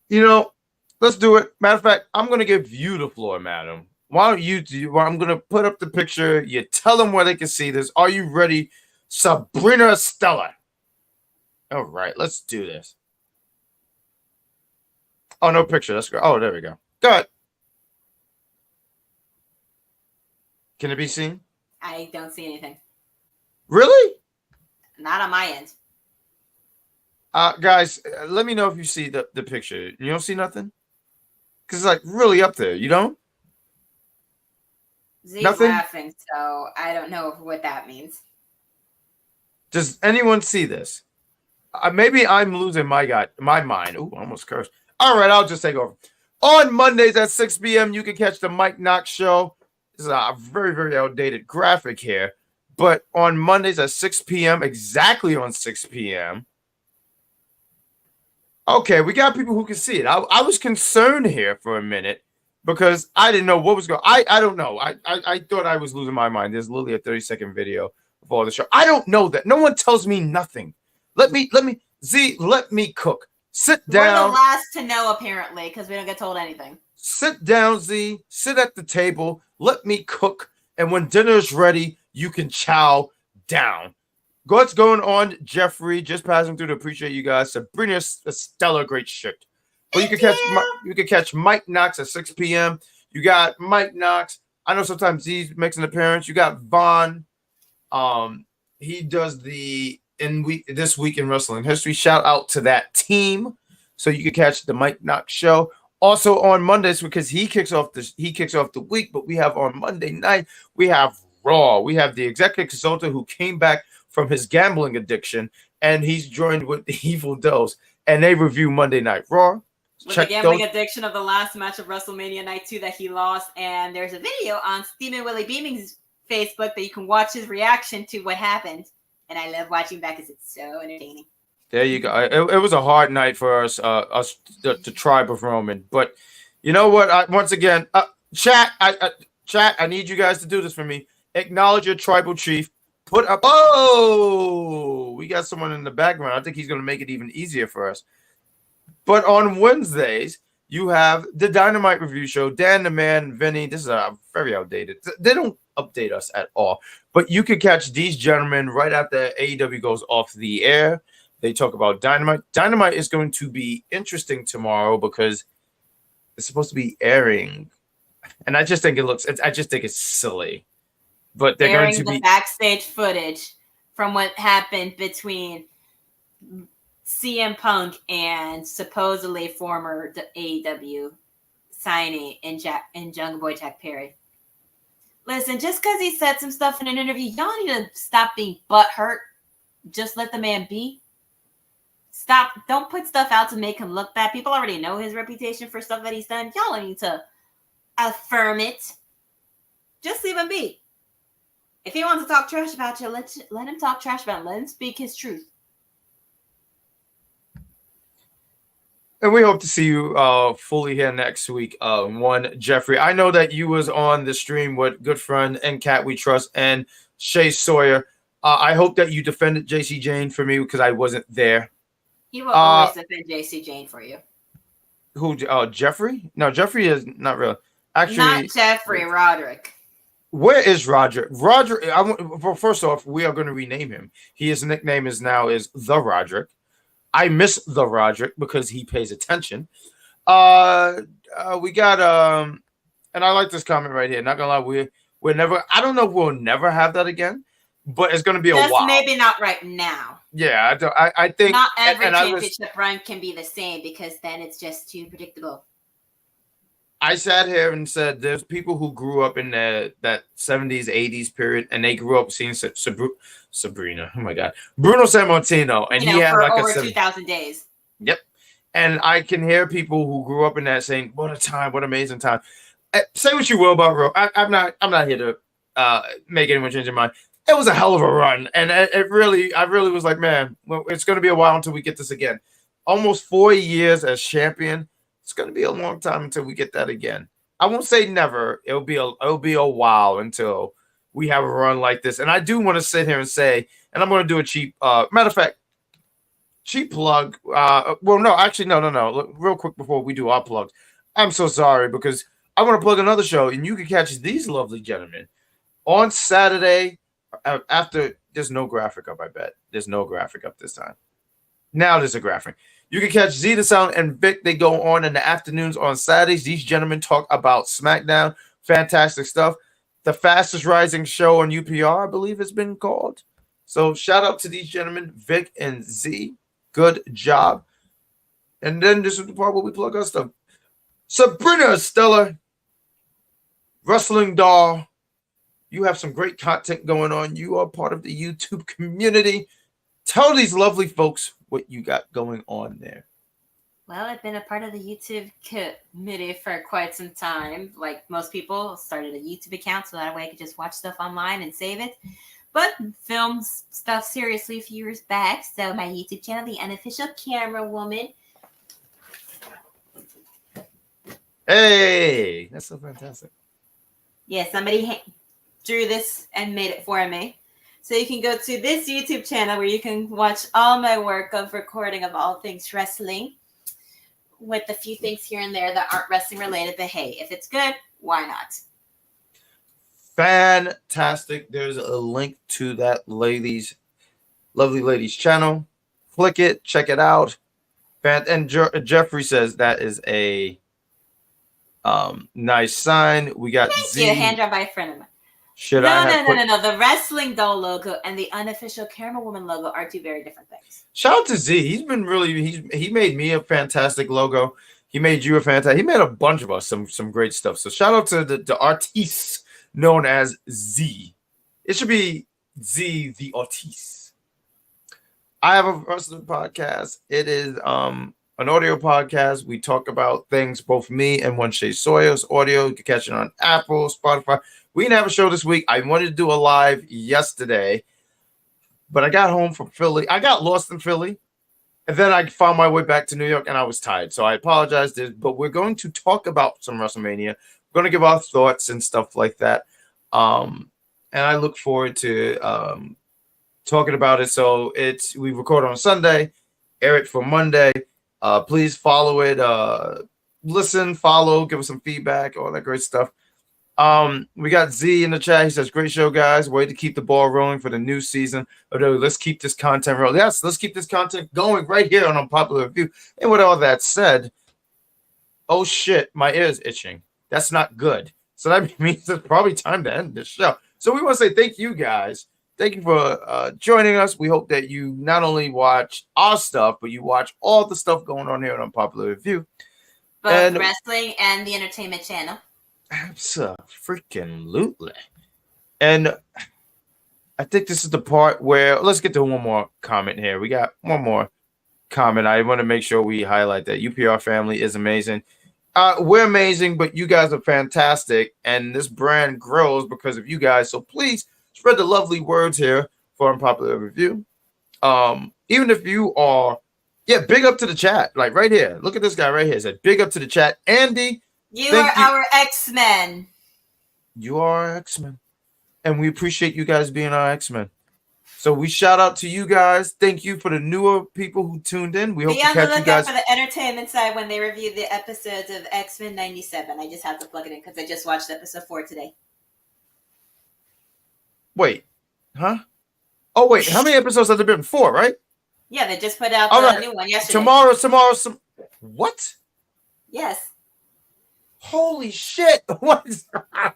let's do it. Matter of fact, I'm gonna give you the floor, madam. Why don't you do? Well, I'm gonna put up the picture. You tell them where they can see this. Are you ready, Sabrina Stella? All right, let's do this. Oh, no picture. That's great. Oh, there we go. Go ahead. Can it be seen? I don't see anything. Really? Not on my end. Guys, let me know if you see the picture. You don't see nothing? Because it's like really up there. You don't? Z's nothing? Laughing, so I don't know what that means. Does anyone see this? Maybe I'm losing my mind. Ooh, I almost cursed. All right, I'll just take over. On Mondays at 6 p.m., you can catch the Mike Knox Show. This is a very, very outdated graphic here. But on Mondays at 6 p.m., exactly on 6 p.m. Okay, we got people who can see it. I was concerned here for a minute because I didn't know what was going on. I don't know. I thought I was losing my mind. There's literally a 30-second video of all the show. I don't know that. No one tells me nothing. Let me cook. Sit down. We're the last to know, apparently, because we don't get told anything. Sit down, Z. Sit at the table. Let me cook. And when dinner's ready, you can chow down. What's going on, Jeffrey? Just passing through to appreciate you guys. Sabrina, a stellar, great shirt. But you can catch Mike Knox at 6 p.m. You got Mike Knox. I know sometimes he makes an appearance. You got Vaughn. He does this week in wrestling history. Shout out to that team. So you can catch the Mike Knox Show. Also on Mondays, because he kicks off the week, but we have on Monday night, we have Raw. We have the executive consultant who came back from his gambling addiction, and he's joined with the Evil Dose, and they review Monday Night Raw. With the gambling addiction of the last match of WrestleMania Night 2 that he lost, and there's a video on Steven Willie Beaming's Facebook that you can watch his reaction to what happened, and I love watching that because it's so entertaining. There you go. It was a hard night for us, the Tribe of Roman. But you know what? Once again, chat, I need you guys to do this for me. Acknowledge your tribal chief. Put up. Oh, we got someone in the background. I think he's going to make it even easier for us. But on Wednesdays, you have the Dynamite Review Show. Dan the Man, Vinny. This is very outdated. They don't update us at all. But you can catch these gentlemen right after AEW goes off the air. They talk about Dynamite. Dynamite is going to be interesting tomorrow because it's supposed to be airing, and I just think it's silly. But they're airing going to be backstage footage from what happened between CM Punk and supposedly former AEW signing in Jungle Boy Jack Perry. Listen, just because he said some stuff in an interview, y'all need to stop being butthurt. Just let the man be. Stop. Don't put stuff out to make him look bad. People already know his reputation for stuff that he's done. Y'all don't need to affirm it. Just leave him be. If he wants to talk trash about you, let him talk trash about you. Let him speak his truth. And we hope to see you fully here next week. Jeffrey, I know that you was on the stream with good friend and Cat We Trust and Shay Sawyer. I hope that you defended JC Jane for me because I wasn't there. He will always defend JC Jane for you. Who? Jeffrey? No, Jeffrey is not real. Actually, not Jeffrey. Roderick. Where is Roderick? Roderick. Well, first off, we are going to rename him. His nickname is the Roderick. I miss the Roderick because he pays attention. We got and I like this comment right here. Not gonna lie, we're never. I don't know if we'll never have that again, but it's gonna be a while. Maybe not right now. Yeah, I think not every championship run can be the same because then it's just too predictable. I sat here and said there's people who grew up in that 70s, 80s period, and they grew up seeing Sabrina. Oh my God, Bruno Sammartino, and he had for like over 2,000 days. Yep, and I can hear people who grew up in that saying, "What a time! What an amazing time!" Say what you will about Ro. I'm not here to make anyone change their mind. It was a hell of a run, and I really was like, man, well, it's going to be a while until we get this again. Almost 4 years as champion. It's going to be a long time until we get that again. I won't say never. It'll be a while until we have a run like this. And I do want to sit here and say, and I'm going to do a cheap matter of fact, cheap plug. Well, no, actually, no. Look, real quick before we do our plugs, I'm so sorry because I want to plug another show, and you can catch these lovely gentlemen on Saturday after. There's no graphic up. I bet there's no graphic up this time. Now there's a graphic. You can catch Z the Sound and Vic. They go on in the afternoons on Saturdays. These gentlemen talk about SmackDown. Fantastic stuff. The fastest rising show on UPR, I believe it's been called. So shout out to these gentlemen, Vic and Z. Good job. And then this is the part where we plug our stuff. Sabrina Stella, Wrestling Doll. You have some great content going on. You are part of the YouTube community. Tell these lovely folks what you got going on there. Well, I've been a part of the YouTube committee for quite some time. Like most people, started a YouTube account so that way I could just watch stuff online and save it. But filmed stuff seriously a few years back. So my YouTube channel, The Unofficial Camera Woman. Hey, that's so fantastic. Yeah, somebody drew this and made it for me. So you can go to this YouTube channel where you can watch all my work of recording of all things wrestling with a few things here and there that aren't wrestling related. But hey, if it's good, why not? Fantastic. There's a link to that lovely lady's channel. Click it. Check it out. And Jeffrey says that is a nice sign. We got Thank Z. you. Hand job by a friend of mine. No. The Wrestling Doll logo and the Unofficial Camera Woman logo are two very different things. Shout out to Z. He's been he made me a fantastic logo. He made you a fantastic. He made a bunch of us some great stuff. So shout out to the artiste known as Z. It should be Z the artiste. I have a wrestling podcast. It is an audio podcast. We talk about things, both me and One Shay Sawyer's audio. You can catch it on Apple, Spotify. We didn't have a show this week. I wanted to do a live yesterday, but I got home from Philly. I got lost in Philly, and then I found my way back to New York, and I was tired. So I apologize, but we're going to talk about some WrestleMania. We're going to give our thoughts and stuff like that. And I look forward to talking about it. So we record on Sunday, air it for Monday. Please follow it. Listen, follow, give us some feedback, all that great stuff. We got Z in the chat. He says, great show, guys. Way to keep the ball rolling for the new season. Let's keep this content rolling. Yes, let's keep this content going right here on Unpopular Review. And with all that said, oh shit, my ear is itching. That's not good. So that means it's probably time to end this show. So we want to say thank you, guys. Thank you for joining us. We hope that you not only watch our stuff, but you watch all the stuff going on here on Unpopular Review. Both wrestling and the entertainment channel. Absolutely. And I think this is the part where let's get to one more comment here. We got one more comment. I want to make sure we highlight that UPR family is amazing. We're amazing, but you guys are fantastic, and this brand grows because of you guys. So please spread the lovely words here for Unpopular Review. Even if you are, big up to the chat. Like right here. Look at this guy right here. It said big up to the chat. Andy, you are our X-Men. You are our X-Men. And we appreciate you guys being our X-Men. So we shout out to you guys. Thank you for the newer people who tuned in. We hope to catch you guys for the entertainment side when they review the episodes of X-Men 97. I just have to plug it in because I just watched episode 4 today. Wait, huh? Oh wait, how many episodes have there been? 4, right? Yeah, they just put out the new one yesterday. Tomorrow. What? Yes. Holy shit! What is? I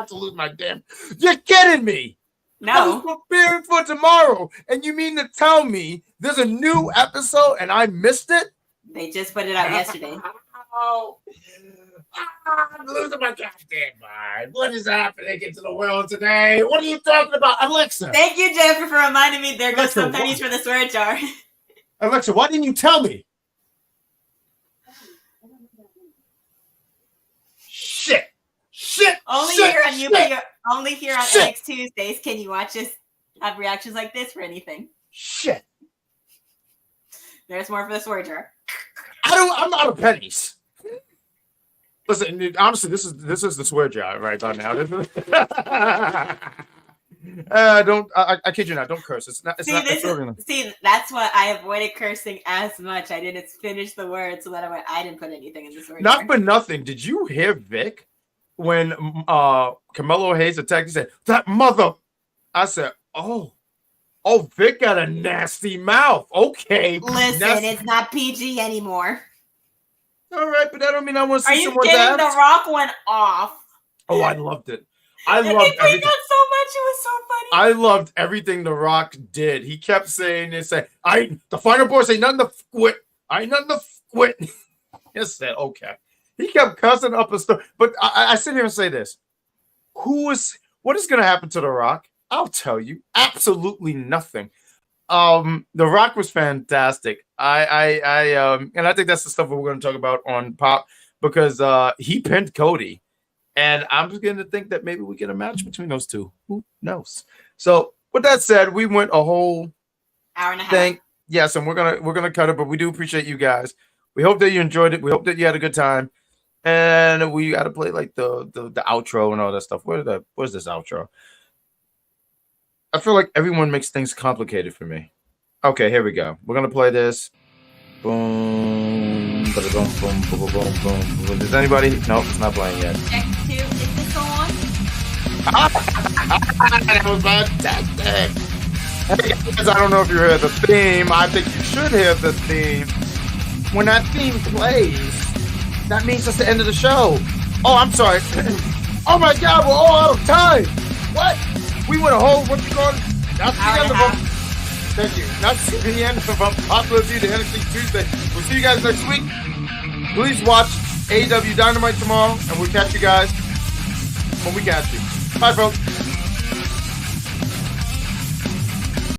have to lose my damn. You're kidding me. No. I was preparing for tomorrow, and you mean to tell me there's a new episode and I missed it? They just put it out yesterday. I'm losing my goddamn mind. What is happening into the world today? What are you talking about, Alexa? Thank you, Jennifer, for reminding me. There goes some pennies for the swear jar. Alexa, why didn't you tell me? Shit. Only here on NXT Tuesdays can you watch us have reactions like this for anything. Shit. There's more for the swear jar. I'm out of pennies. Listen, honestly, this is the swear jar right on now. I kid you not. Don't curse. It's not. See, that's why I avoided cursing as much. I didn't finish the word so that I didn't put anything in the swear jar. Not for nothing. Did you hear Vic when Carmelo Hayes attacked? He said, "That mother." I said, "Oh, Vic got a nasty mouth." Okay, listen, it's not PG anymore. All right, but that don't mean I want to see some more. Are you kidding? The Rock went off. Oh, I loved it. I loved everything. So much. It was so funny. I loved everything The Rock did. He kept saying and saying, the final boss ain't nothing to quit. I ain't nothing to quit. He said, okay. He kept cussing up a story. But I sit here and say this. What is going to happen to The Rock? I'll tell you. Absolutely nothing. The Rock was fantastic. And I think that's the stuff we're going to talk about on Pop because he pinned Cody. And I'm just going to think that maybe we get a match between those two. Who knows? So with that said, we went a whole hour and a half. Yes, and we're gonna cut it, but we do appreciate you guys. We hope that you enjoyed it. We hope that you had a good time. And we got to play like the outro and all that stuff. Where's this outro? I feel like everyone makes things complicated for me. Okay, here we go. We're gonna play this. Boom, boom, boom, boom, boom, boom, boom. Does anybody? Nope, it's not playing yet. Check 2. Is this on? That was fantastic. Hey guys, I don't know if you heard the theme. I think you should hear the theme. When that theme plays, that means it's the end of the show. Oh, I'm sorry. Oh my God, we're all out of time. What? We went a whole, what you call it? That's the end of them. Thank you. That's the end of Unpopular Review, the NXT Tuesday. We'll see you guys next week. Please watch AEW Dynamite tomorrow, and we'll catch you guys when we catch you. Bye, folks.